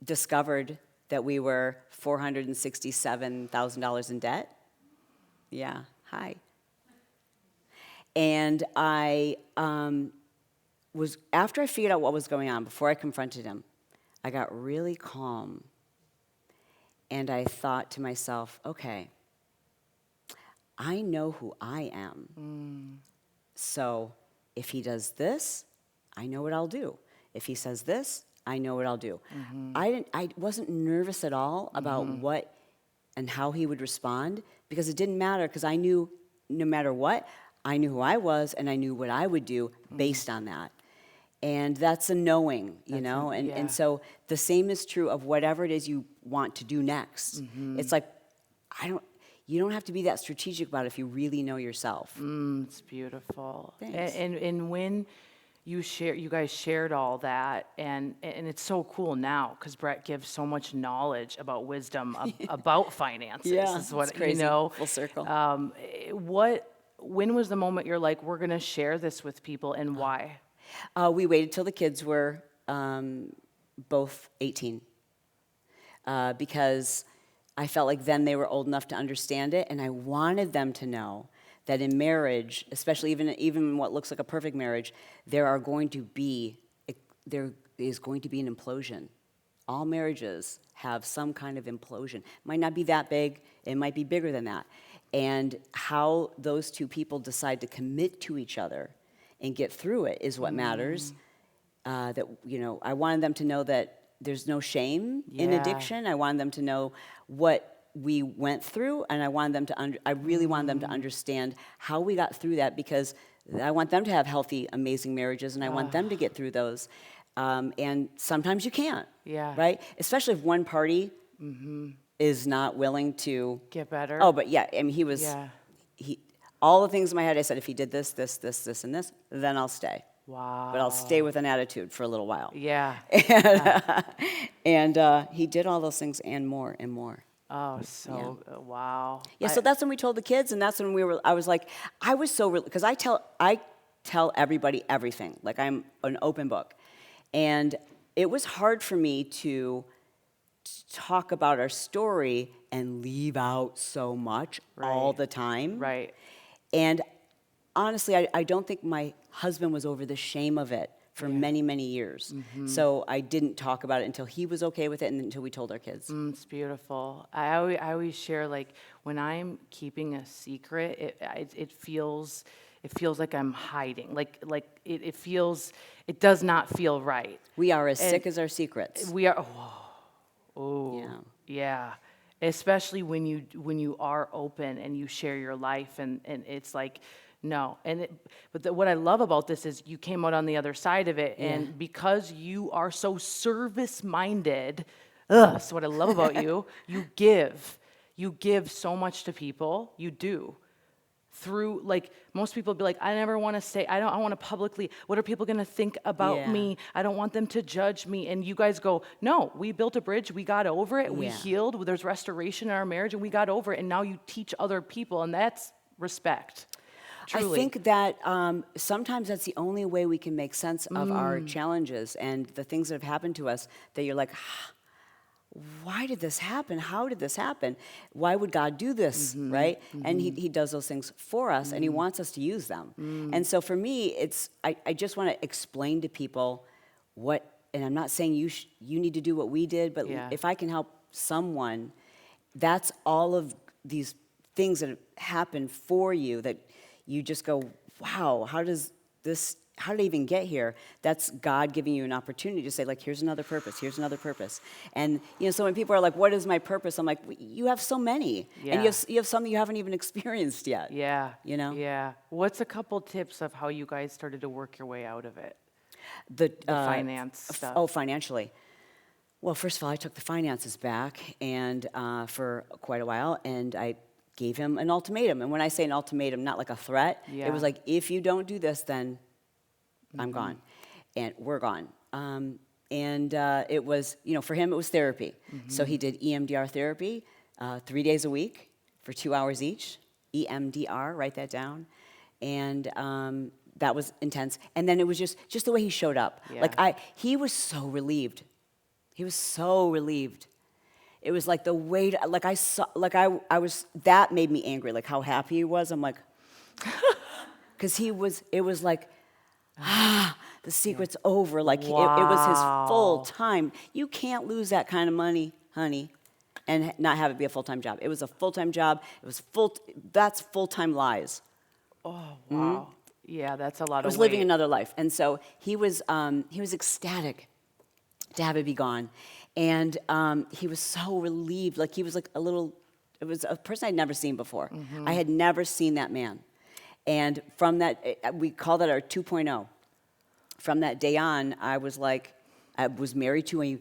discovered that we were $467,000 in debt. Yeah, hi. And I after I figured out what was going on, before I confronted him, I got really calm. And I thought to myself, okay, I know who I am. So if he does this, I know what I'll do. If he says this, I know what I'll do. I wasn't nervous at all about what and how he would respond, because it didn't matter, because I knew no matter what, I knew who I was and I knew what I would do based on that. And that's a knowing, you know? And so the same is true of whatever it is you want to do next. It's like, you don't have to be that strategic about it if you really know yourself. It's beautiful. Thanks. And when you guys shared all that, and it's so cool now because Bret gives so much knowledge about wisdom about finances. Yeah, This is what, it's crazy. you know. Full circle. When was the moment you're like, we're going to share this with people, and why? We waited till the kids were both 18 because I felt like then they were old enough to understand it, and I wanted them to know that in marriage, especially even what looks like a perfect marriage, there is going to be an implosion. All marriages have some kind of implosion. It might not be that big, it might be bigger than that. And how those two people decide to commit to each other and get through it is what matters. I wanted them to know that there's no shame in addiction. I wanted them to know what we went through, and I wanted them to I really wanted them to understand how we got through that, because I want them to have healthy, amazing marriages, and I want them to get through those. And sometimes you can't, right? Especially if one party is not willing to Get better. Oh, but yeah, I mean, he all the things in my head. I said, if he did this, this, this, this, and this, then I'll stay. Wow. But I'll stay with an attitude for a little while. Yeah. And he did all those things and more and more. Oh, so wow. Yeah, so that's when we told the kids, and that's when I was like, I was so, because I tell everybody everything. Like, I'm an open book. And it was hard for me to talk about our story and leave out so much all the time. Right. And honestly, I don't think my husband was over the shame of it for many, many years. So I didn't talk about it until he was okay with it and until we told our kids. It's beautiful. I always share, like, when I'm keeping a secret, it feels like I'm hiding. It does not feel right. We are as sick as our secrets. We are. Yeah. Especially when you are open and you share your life, and it's like, no. What I love about this is you came out on the other side of it, and because you are so service-minded, that's what I love about you. You give so much to people. You do. Through, like, most people be like, I never want to say, I want to publicly, what are people going to think about me? I don't want them to judge me. And you guys go, no, we built a bridge, we got over it, we healed, there's restoration in our marriage, and we got over it, and now you teach other people, and that's respect. Truly. I think that sometimes that's the only way we can make sense of our challenges and the things that have happened to us, that you're like, why did this happen? How did this happen? Why would God do this, right? And he does those things for us, and he wants us to use them. And so for me, I just want to explain to people what, and I'm not saying you need to do what we did, but if I can help someone, that's all of these things that have happened for you that you just go, wow, how did I even get here? That's God giving you an opportunity to say, like, here's another purpose, here's another purpose. And, so when people are like, what is my purpose? I'm like, you have so many. And you have some that you haven't even experienced yet. Yeah. Yeah. What's a couple tips of how you guys started to work your way out of it? The finance stuff. Oh, financially. Well, first of all, I took the finances back and for quite a while, and I gave him an ultimatum. And when I say an ultimatum, not like a threat, it was like, if you don't do this, then I'm gone, and we're gone. It was, for him, it was therapy. So he did EMDR therapy 3 days a week for 2 hours each. EMDR, write that down. And that was intense. And then it was just the way he showed up. Yeah. He was so relieved. He was so relieved. It was like the way, I was, that made me angry, like how happy he was. I'm like, because it was like, the secret's over. Like, it was his full time. You can't lose that kind of money, honey, and not have it be a full-time job. It was a full-time job. That's full-time lies. Oh, wow. Yeah, that's a lot of I was living another life. And so he was ecstatic to have it be gone. And he was so relieved. Like, he was like it was a person I'd never seen before. I had never seen that man. And from that, we call that our 2.0. From that day on, I was married to an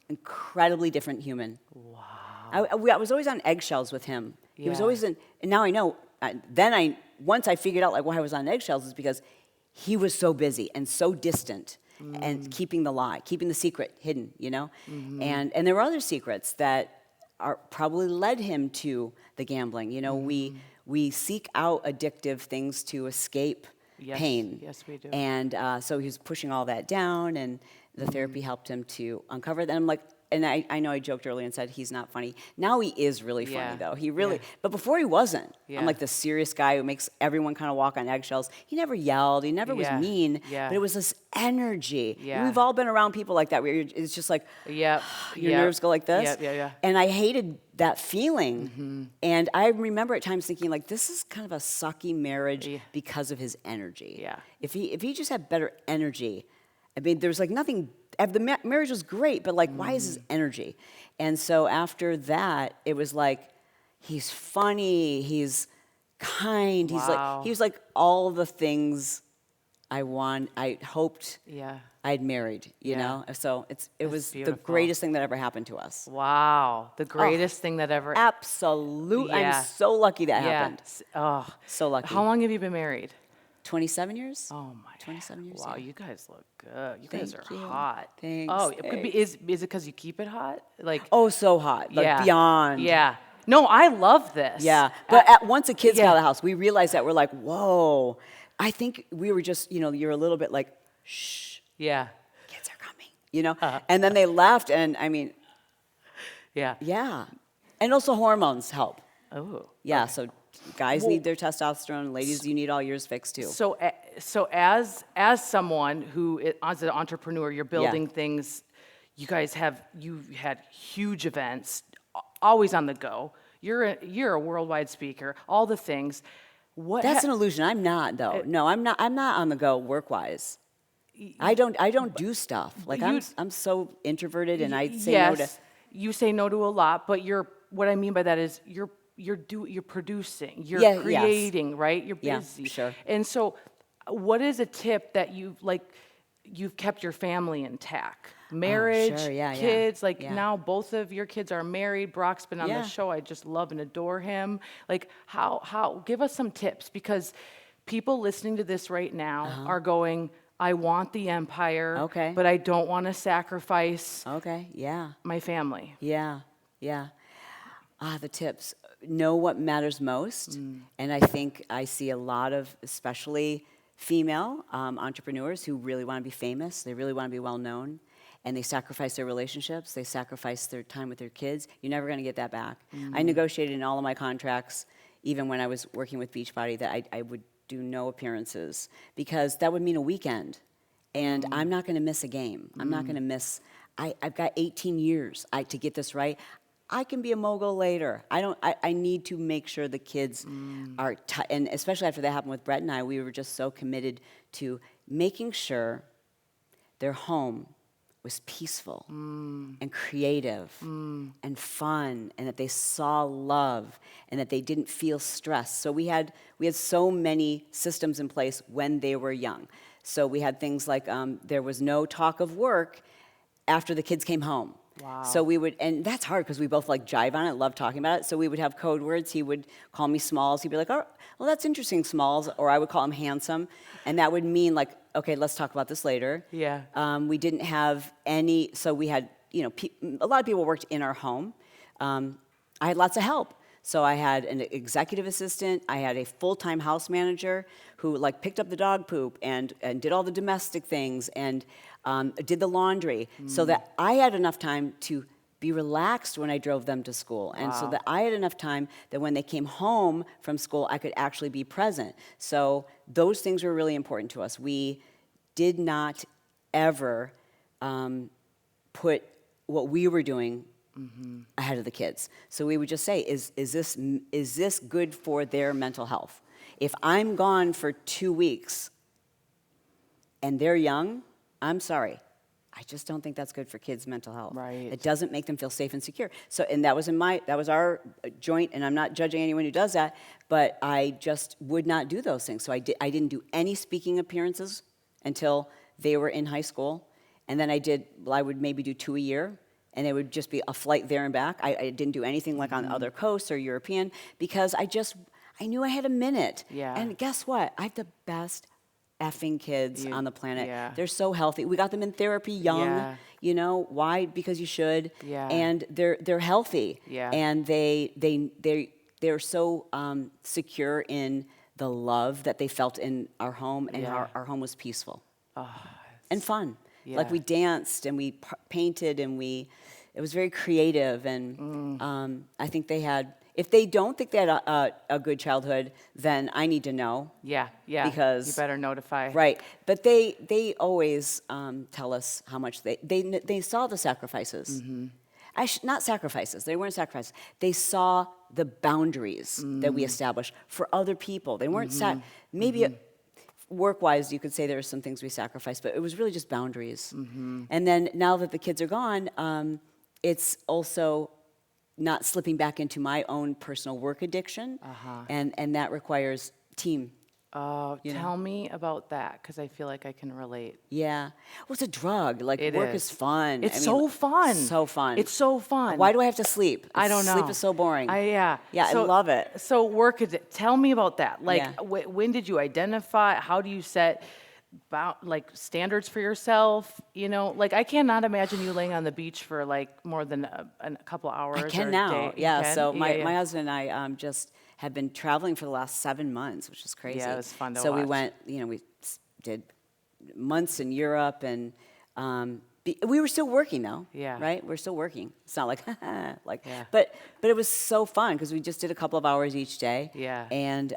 incredibly different human. Wow. I was always on eggshells with him. He was always and now I know, once I figured out like why I was on eggshells is because he was so busy and so distant and keeping the secret hidden, you know? And there were other secrets that probably led him to the gambling. You know, we seek out addictive things to escape pain. Yes, we do. And so he was pushing all that down, and the therapy helped him to uncover that. And I'm like, and I know I joked earlier and said he's not funny. Now he is really funny, though. He really, but before he wasn't. I'm like the serious guy who makes everyone kind of walk on eggshells. He never yelled. He never was mean. But it was this energy. We've all been around people like that where it's just like, your nerves go like this. And I hated that feeling. And I remember at times thinking like, this is kind of a sucky marriage because of his energy. If he just had better energy, I mean, there's like nothing. The marriage was great, but like, why is his energy? And so after that, it was like, he's funny, he's kind, he was like all the things I hoped I'd married, you know? So it was beautiful. The greatest thing that ever happened to us. Wow, the greatest thing that ever. Absolutely, I'm so lucky that happened. Oh, so lucky. How long have you been married? 27 years. Oh my. 27 years. Wow, you guys look good. You guys are hot. Thanks. Oh, it could be. Is it because you keep it hot? Like. Oh, so hot. Like beyond. Yeah. No, I love this. Yeah. But once the kids got out of the house, we realized that we're like, whoa. I think we were just, you're a little bit like, shh. Yeah. Kids are coming. And then they left, and I mean. Yeah. Yeah. And also hormones help. Oh. Yeah. Okay. So. Guys need their testosterone. Ladies, you need all yours fixed too. So as someone who, as an entrepreneur, you're building things. You guys you've had huge events, always on the go. You're a worldwide speaker. All the things. That's an illusion. I'm not though. No, I'm not. I'm not on the go work wise. I don't do stuff. Like I'm so introverted, and I say no to. You say no to a lot, but what I mean by that is you're producing, you're creating, right? You're busy. Yeah, sure. And so what is a tip that you've kept your family intact? Marriage, kids, now both of your kids are married. Brock's been on the show. I just love and adore him. Like how give us some tips, because people listening to this right now are going, I want the empire, but I don't want to sacrifice my family. The tips. Know what matters most. And I think I see a lot of, especially female entrepreneurs who really want to be famous. They really want to be well known. And they sacrifice their relationships. They sacrifice their time with their kids. You're never going to get that back. I negotiated in all of my contracts, even when I was working with Beachbody, that I would do no appearances, because that would mean a weekend. And I'm not going to miss a game. I'm not going to miss. I've got 18 years to get this right. I can be a mogul later. I need to make sure the kids are, and especially after that happened with Bret and I, we were just so committed to making sure their home was peaceful and creative and fun, and that they saw love and that they didn't feel stressed. So we had so many systems in place when they were young. So we had things like there was no talk of work after the kids came home. Wow. So we would, and that's hard because we both like jive on it, love talking about it. So we would have code words. He would call me Smalls. He'd be like, oh, well, that's interesting, Smalls. Or I would call him Handsome. And that would mean like, okay, let's talk about this later. Yeah. We didn't have any, so we had, a lot of people worked in our home. I had lots of help. So I had an executive assistant. I had a full-time house manager who like picked up the dog poop and did all the domestic things and did the laundry, so that I had enough time to be relaxed when I drove them to school. And so that I had enough time that when they came home from school, I could actually be present. So those things were really important to us. We did not ever put what we were doing ahead of the kids. So we would just say, is this good for their mental health? If I'm gone for 2 weeks and they're young, I'm sorry. I just don't think that's good for kids' mental health. Right. It doesn't make them feel safe and secure. So, and that was our joint, and I'm not judging anyone who does that, but I just would not do those things. So I didn't do any speaking appearances until they were in high school. And then I would maybe do 2 a year, and it would just be a flight there and back. I didn't do anything like on other coasts or European, because I knew I had a minute. Yeah. And guess what? I have the best effing kids on the planet. Yeah. They're so healthy. We got them in therapy young. Yeah. You know why? Because you should. Yeah. And they're healthy. Yeah. And they're so secure in the love that they felt in our home, and Yeah. our home was peaceful Oh, and fun. Yeah. Like we danced and we painted and it was very creative. And I think if they don't think they had a good childhood, then I need to know. yeah. Because- you better notify. Right. But they always tell us how much they saw the sacrifices. Not sacrifices. They weren't sacrifices. They saw the boundaries that we established for other people. They weren't maybe work-wise, you could say there were some things we sacrificed, but it was really just boundaries. And then now that the kids are gone, it's also not slipping back into my own personal work addiction, and that requires team. Oh, You know? tell me about that, because I feel like I can relate. Yeah. Well, it's a drug. Like, It work is. is fun. It's I mean, so fun. So fun. It's so fun. Why do I have to sleep? I don't know. Sleep is so boring. Yeah. Yeah, I love it. So tell me about that. Like, Yeah. when did you identify? How do you set standards for yourself? You know, like I cannot imagine you laying on the beach for like more than a couple hours. I can or a now. day. You Yeah. can? So my Yeah. husband and I just have been traveling for the last 7 months, which is crazy. Yeah, it was fun to So we watch. went. We did months in Europe, and we were still working though. Yeah. Right. We're still working. It's not like Yeah. But it was so fun because we just did a couple of hours each day. Yeah. And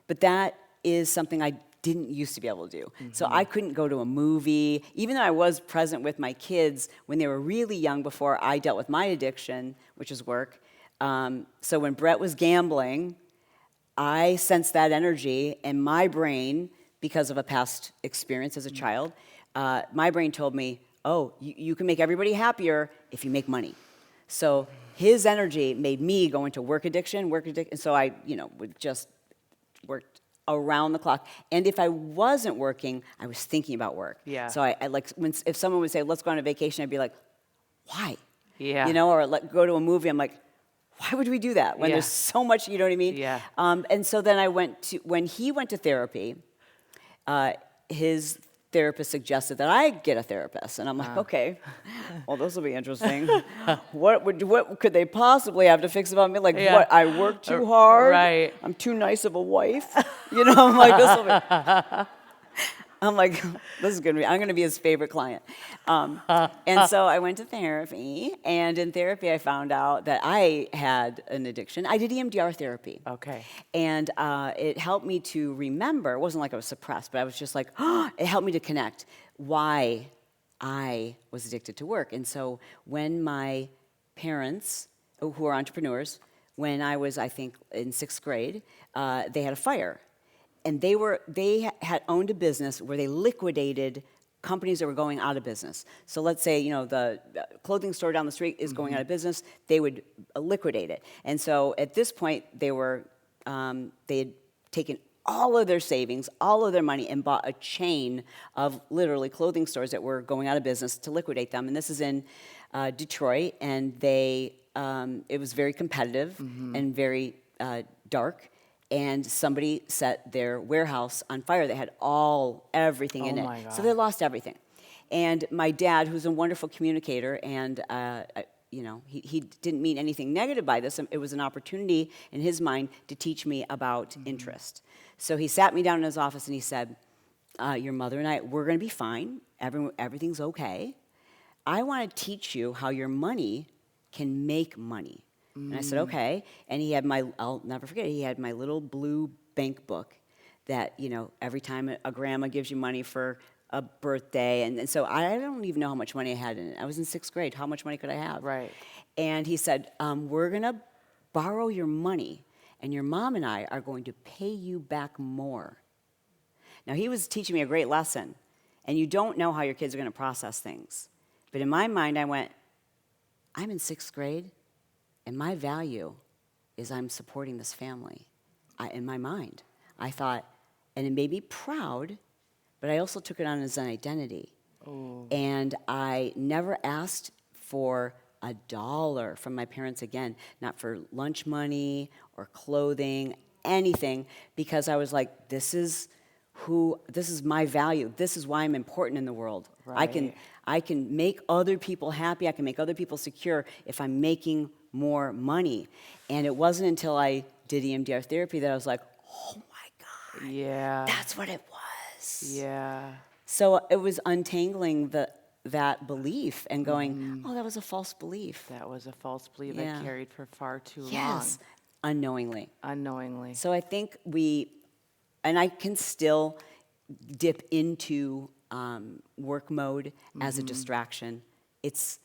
but that is something I didn't used to be able to do. So I couldn't go to a movie, even though I was present with my kids when they were really young before I dealt with my addiction, which is work. So when Bret was gambling, I sensed that energy, and my brain, because of a past experience as a child, my brain told me, oh, you can make everybody happier if you make money. So his energy made me go into work addiction. So I, would just work around the clock. And if I wasn't working, I was thinking about work. Yeah. So I if someone would say, let's go on a vacation, I'd be like, why? Yeah. Or go to a movie, I'm like, why would we do that when Yeah. there's so much, you know what I mean? Yeah. And so then when he went to therapy, his therapist suggested that I get a therapist. And I'm like, okay, well, this will be interesting. What could they possibly have to fix about me? Like, Yeah. what, I work too hard? Right. I'm too nice of a wife? I'm like, this will be... I'm like, this is going to be, I'm going to be his favorite client. And so I went to therapy, and in therapy I found out that I had an addiction. I did EMDR therapy. Okay. And it helped me to remember, it wasn't like I was suppressed, but I was just like, it helped me to connect why I was addicted to work. And so when my parents, who are entrepreneurs, when I was, I think, in 6th grade, they had a fire. And they had owned a business where they liquidated companies that were going out of business. So let's say, the clothing store down the street is going out of business, they would liquidate it. And so at this point, they had taken all of their savings, all of their money, and bought a chain of literally clothing stores that were going out of business to liquidate them. And this is in Detroit, and it was very competitive and very dark. And somebody set their warehouse on fire. They had everything in it. my God. So they lost everything. And my dad, who's a wonderful communicator, and he didn't mean anything negative by this. It was an opportunity in his mind to teach me about interest. So he sat me down in his office and he said, your mother and I, we're going to be fine. Everything's okay. I want to teach you how your money can make money. And I said, okay. And I'll never forget, he had my little blue bank book that, every time a grandma gives you money for a birthday. And so I don't even know how much money I had in it. I was in 6th grade. How much money could I have? Right. And he said, we're going to borrow your money, and your mom and I are going to pay you back more. Now, he was teaching me a great lesson. And you don't know how your kids are going to process things. But in my mind, I went, I'm in 6th grade, and my value is I'm supporting this family. In my mind, I thought, and it made me proud, but I also took it on as an identity. Oh. And I never asked for $1 from my parents again, not for lunch money or clothing, anything, because I was like, this is my value. This is why I'm important in the world. Right. I can make other people happy. I can make other people secure if I'm making more money. And it wasn't until I did EMDR therapy that I was like, oh my God, Yeah. that's what it was. Yeah. So it was untangling that belief and going, oh, that was a false belief. That was a false belief Yeah. I carried for far too Yes, unknowingly. long. Unknowingly. So I think and I can still dip into work mode as a distraction. It's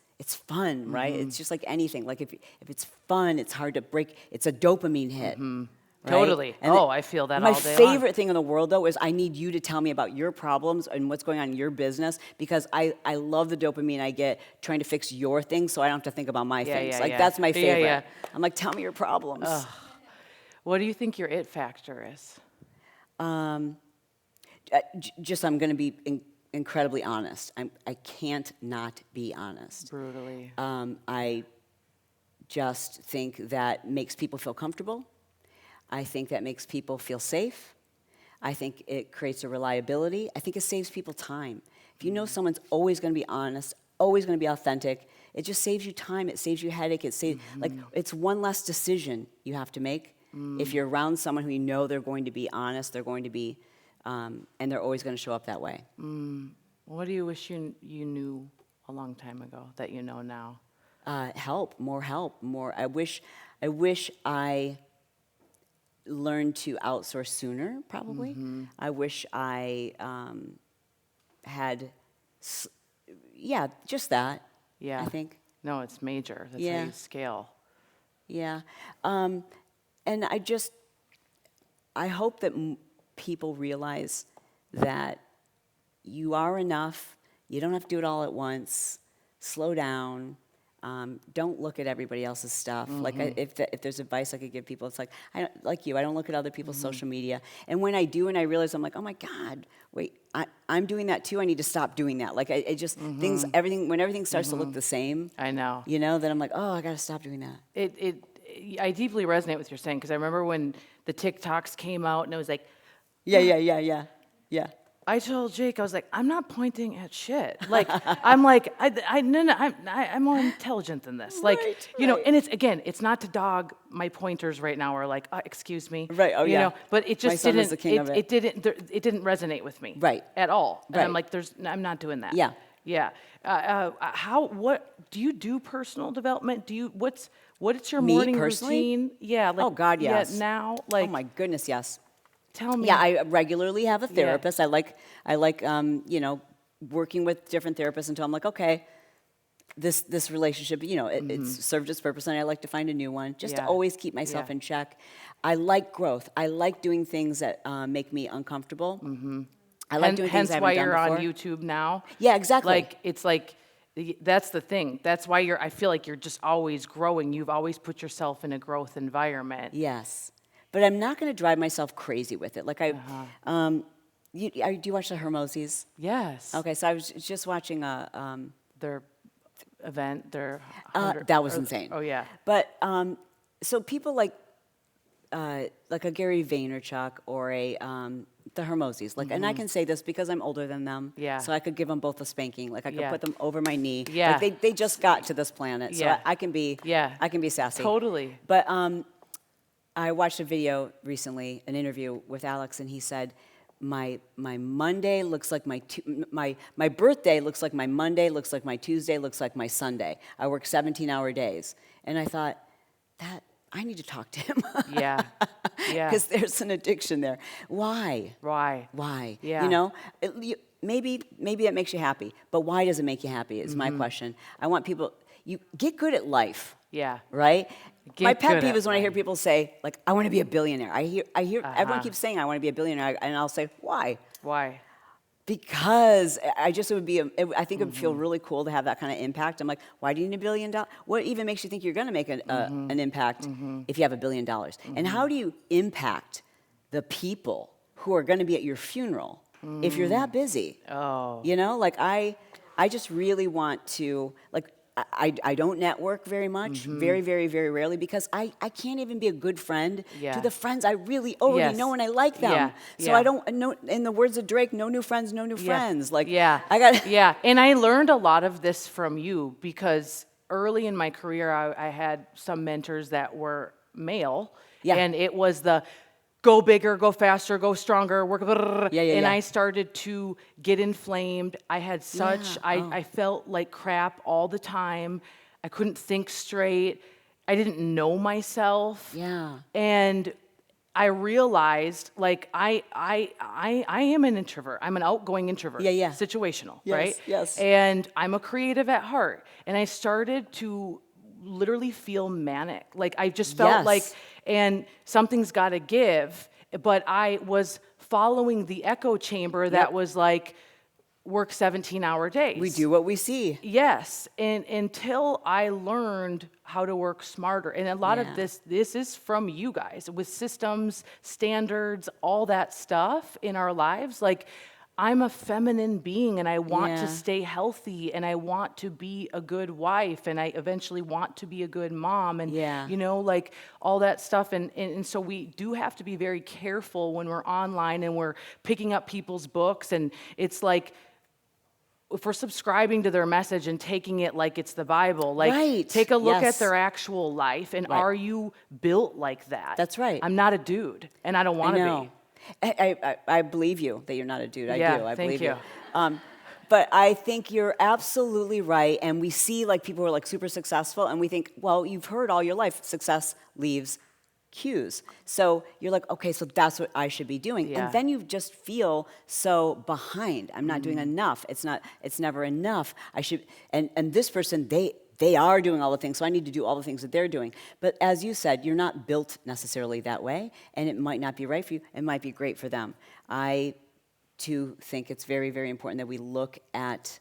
fun, right? It's just like anything. Like if it's fun, it's hard to break. It's a dopamine hit. Right? Totally. And I feel that my all day favorite thing in the world, though, is I need you to tell me about your problems and what's going on in your business, because I love the dopamine I get trying to fix your things so I don't have to think about my things. yeah, Like, yeah. that's my Yeah, favorite. yeah. I'm like, tell me your problems. What do you think your it factor is? Just, I'm going to be incredibly honest. I can't not be honest. Brutally. I just think that makes people feel comfortable. I think that makes people feel safe. I think it creates a reliability. I think it saves people time. If you know someone's always going to be honest, always going to be authentic, it just saves you time. It saves you headache. It saves like it's one less decision you have to make. If you're around someone who you know they're going to be honest, they're going to be, and they're always going to show up that way. What do you wish you knew a long time ago that you know now? Help, more. I wish I learned to outsource sooner, probably. I wish I had, just that. Yeah. I think. No, it's major. That's how Yeah. you scale. Yeah. And I hope that people realize that you are enough. You don't have to do it all at once. Slow down. Don't look at everybody else's stuff. Like if there's advice I could give people, it's like I don't look at other people's social media. And when I do, and I realize, I'm like, oh my God, wait, I'm doing that too. I need to stop doing that. Like I just when everything starts to look the same, I know. then I'm like, oh, I got to stop doing that. I deeply resonate with what you're saying, because I remember when the TikToks came out and it was like, Yeah. I told Jake, I was like, I'm not pointing at shit. Like, I'm like, I'm more intelligent than this. Like, Right. and it's not to dog my pointers right now or like, excuse me. Right, oh, you yeah. know, but it My just son is the king of it. it didn't resonate with me. Right. At all. And I'm Right. like, I'm not doing that. Yeah. Yeah. What do you do personal development? What's your Me, morning personally? routine? Yeah. Like, Oh, God, yes. Yeah, now, like, Oh my goodness, yes. tell me. Yeah, I regularly have a therapist. I like working with different therapists until I'm like, okay, this relationship, it's served its purpose, and I like to find a new one, just to Yeah. always keep myself Yeah. in check. I like growth. I like doing things that make me uncomfortable. I like doing Hence things I why haven't you're done on before. YouTube now. Yeah, exactly. Like, it's like, that's the thing. That's why I feel like you're just always growing. You've always put yourself in a growth environment. Yes, but I'm not going to drive myself crazy with it. Like do you watch the Hermosies? Yes. Okay, so I was just watching Their event, their... that was insane. Oh, yeah. But so people like a Gary Vaynerchuk or the Hermosies, and I can say this because I'm older than them. Yeah. So I could give them both a spanking. Like I could Yeah. put them over my knee. Yeah. Like they just got to this planet, so Yeah. I can be. Yeah. I can be sassy. Totally. But I watched a video recently, an interview with Alex, and he said, my Monday looks like my birthday looks like my Monday, looks like my Tuesday, looks like my Sunday. I work 17-hour days. And I thought, that I need to talk to him. Yeah. Yeah. Because there's an addiction there. Why? Why? Yeah. Maybe it makes you happy, but why does it make you happy is my question. I want people, you get good at life. Yeah. Right? My Get pet good peeve at is when I hear life. people say, like, I want to be a billionaire. I hear everyone keeps saying I want to be a billionaire, and I'll say, why? Why? Because I just, it would be, I think it would feel really cool to have that kind of impact. I'm like, why do you need $1 billion? What even makes you think you're going to make an impact if you have $1 billion? And how do you impact the people who are going to be at your funeral if you're that busy? Oh. You know, like I just really want to, like, I don't network very much, very, very, very rarely, because I can't even be a good friend to the friends I really already know and I like them. So I don't know, in the words of Drake, no new friends, no new friends. Like, I got Yeah, and I learned a lot of this from you, because early in my career, I had some mentors that were male, and it was the go bigger, go faster, go stronger, work, and I started to get inflamed. I had such, I felt like crap all the time. I couldn't think straight. I didn't know myself. And I realized, like, I am an introvert. I'm an outgoing introvert. Situational, right? And I'm a creative at heart. And I started to literally feel manic. Like, I just felt like, and something's got to give. But I was following the echo chamber that was like, work 17-hour days. We do what we see. Yes, and until I learned how to work smarter. And a lot of this is from you guys, with systems, standards, all that stuff in our lives. Like, I'm a feminine being, and I want to stay healthy, and I want to be a good wife, and I eventually want to be a good mom, and you know, like, all that stuff. And so we do have to be very careful when we're online and we're picking up people's books, and it's like, if we're subscribing to their message and taking it like it's the Bible, like, take a look at their actual life, and are you built like that? That's right. I'm not a dude, and I don't want to be. I believe you that you're not a dude. I do. I believe you. But I think you're absolutely right. And we see, like, people who are, like, super successful, and we think, well, you've heard all your life, success leaves cues. So you're like, okay, so that's what I should be doing. And then you just feel so behind. I'm not doing enough. It's never enough. I should, and this person, they are doing all the things, so I need to do all the things that they're doing. But as you said, you're not built necessarily that way, and it might not be right for you. It might be great for them. I, too, think it's very, very important that we look at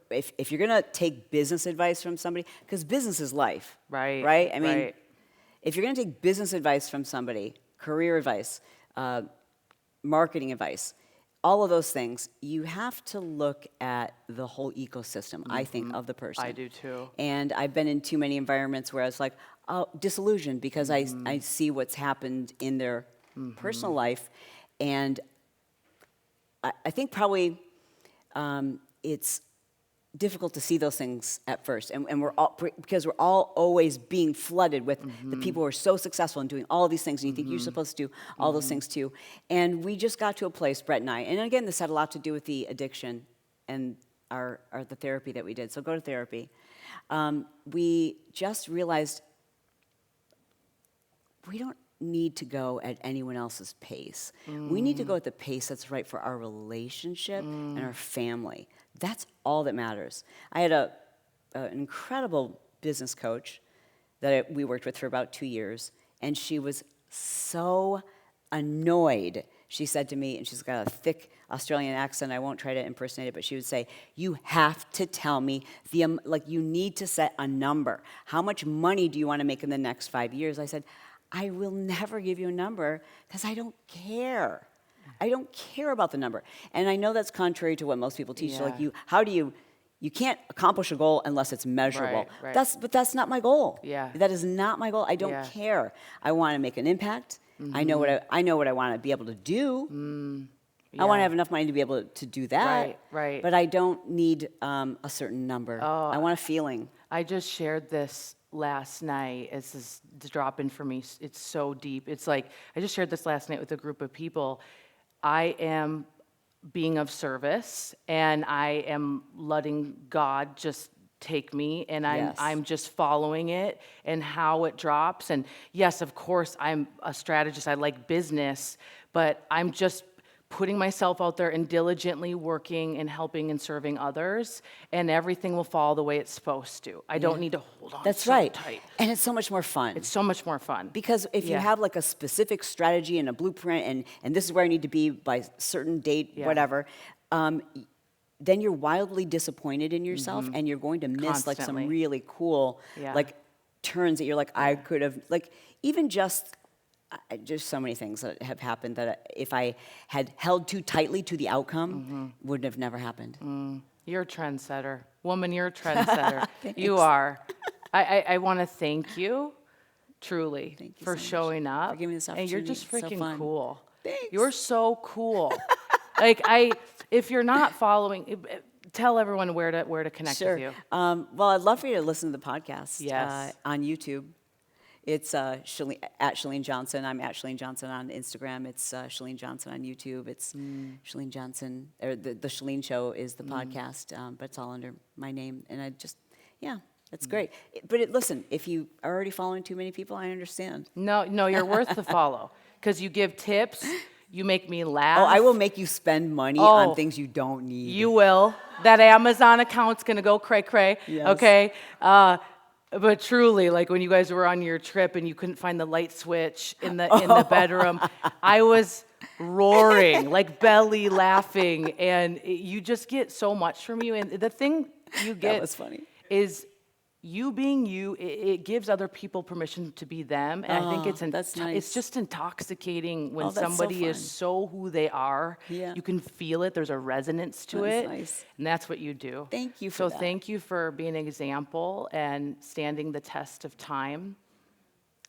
if you're going to take business advice from somebody, because business is life. Right? I mean, if you're going to take business advice from somebody, career advice, marketing advice, all of those things, you have to look at the whole ecosystem, I think, of the person. I do too. And I've been in too many environments where I was like, disillusioned, because I see what's happened in their personal life. And I think probably it's difficult to see those things at first, and we're all, because we're all always being flooded with the people who are so successful and doing all of these things, and you think you're supposed to do all those things too. And we just got to a place, Bret and I, and again, this had a lot to do with the addiction and the therapy that we did. So go to therapy. We just realized we don't need to go at anyone else's pace. We need to go at the pace that's right for our relationship and our family. That's all that matters. I had an incredible business coach that we worked with for about 2 years, and she was so annoyed. She said to me, and she's got a thick Australian accent, I won't try to impersonate it, but she would say, you have to tell me, you need to set a number. How much money do you want to make in the next 5 years? I said, I will never give you a number, because I don't care. I don't care about the number. And I know that's contrary to what most people teach. So, like, you can't accomplish a goal unless it's measurable. But that's not my goal. That is not my goal. I don't care. I want to make an impact. I know what I want to be able to do. I want to have enough money to be able to do that. But I don't need a certain number. I want a feeling. I just shared this last night. This is dropping for me. It's so deep. It's like, I just shared this last night with a group of people. I am being of service, and I am letting God just take me, and I'm just following it and how it drops. And yes, of course, I'm a strategist. I like business, but I'm just putting myself out there and diligently working and helping and serving others, and everything will fall the way it's supposed to. I don't need to hold on That's so right. tight. And it's so much more fun. It's so much more fun. Because if you Yeah. have like a specific strategy and a blueprint and this is where I need to be by certain date, Yeah. whatever, then you're wildly disappointed in yourself and you're going to miss like Constantly. some really cool Yeah. like turns that you're like, I could have, like even just so many things that have happened that if I had held too tightly to the outcome, would have never happened. You're a trendsetter. Woman, you're a trendsetter. You Thanks. are. I want to thank you, truly, Thank you for so much showing up. for giving me this And you're just opportunity. It's so freaking fun. cool. Thanks. You're so cool. If you're not following, tell everyone where to connect Sure. with you. Well, I'd love for you to listen to the podcast Yes. on YouTube. It's Chalene, at Chalene Johnson. I'm at Chalene Johnson on Instagram. It's Chalene Johnson on YouTube. It's Chalene Johnson, or the Chalene Show is the podcast, but it's all under my name. And I just, that's great. But listen, if you are already following too many people, I understand. No, you're worth the follow because you give tips. You make me laugh. Oh, I will make you spend money on things you don't need. You will. That Amazon account's gonna go cray-cray. Yes. Okay. But truly, like when you guys were on your trip and you couldn't find the light switch in the bedroom, I was roaring, like belly laughing, and you just get so much from you. And the thing you That get was funny. is you being you. It gives other people permission to be them, and I think that's nice. it's just intoxicating when Oh, that's so somebody is fun. so who they are. Yeah. You can feel it. There's a resonance to That's it. nice. And that's what you do. Thank you for So that. thank you for being an example and standing the test of time.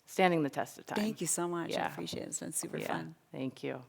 Standing the test of time. Thank you so much. I Yeah. appreciate it. It's been super Yeah. fun. Thank you.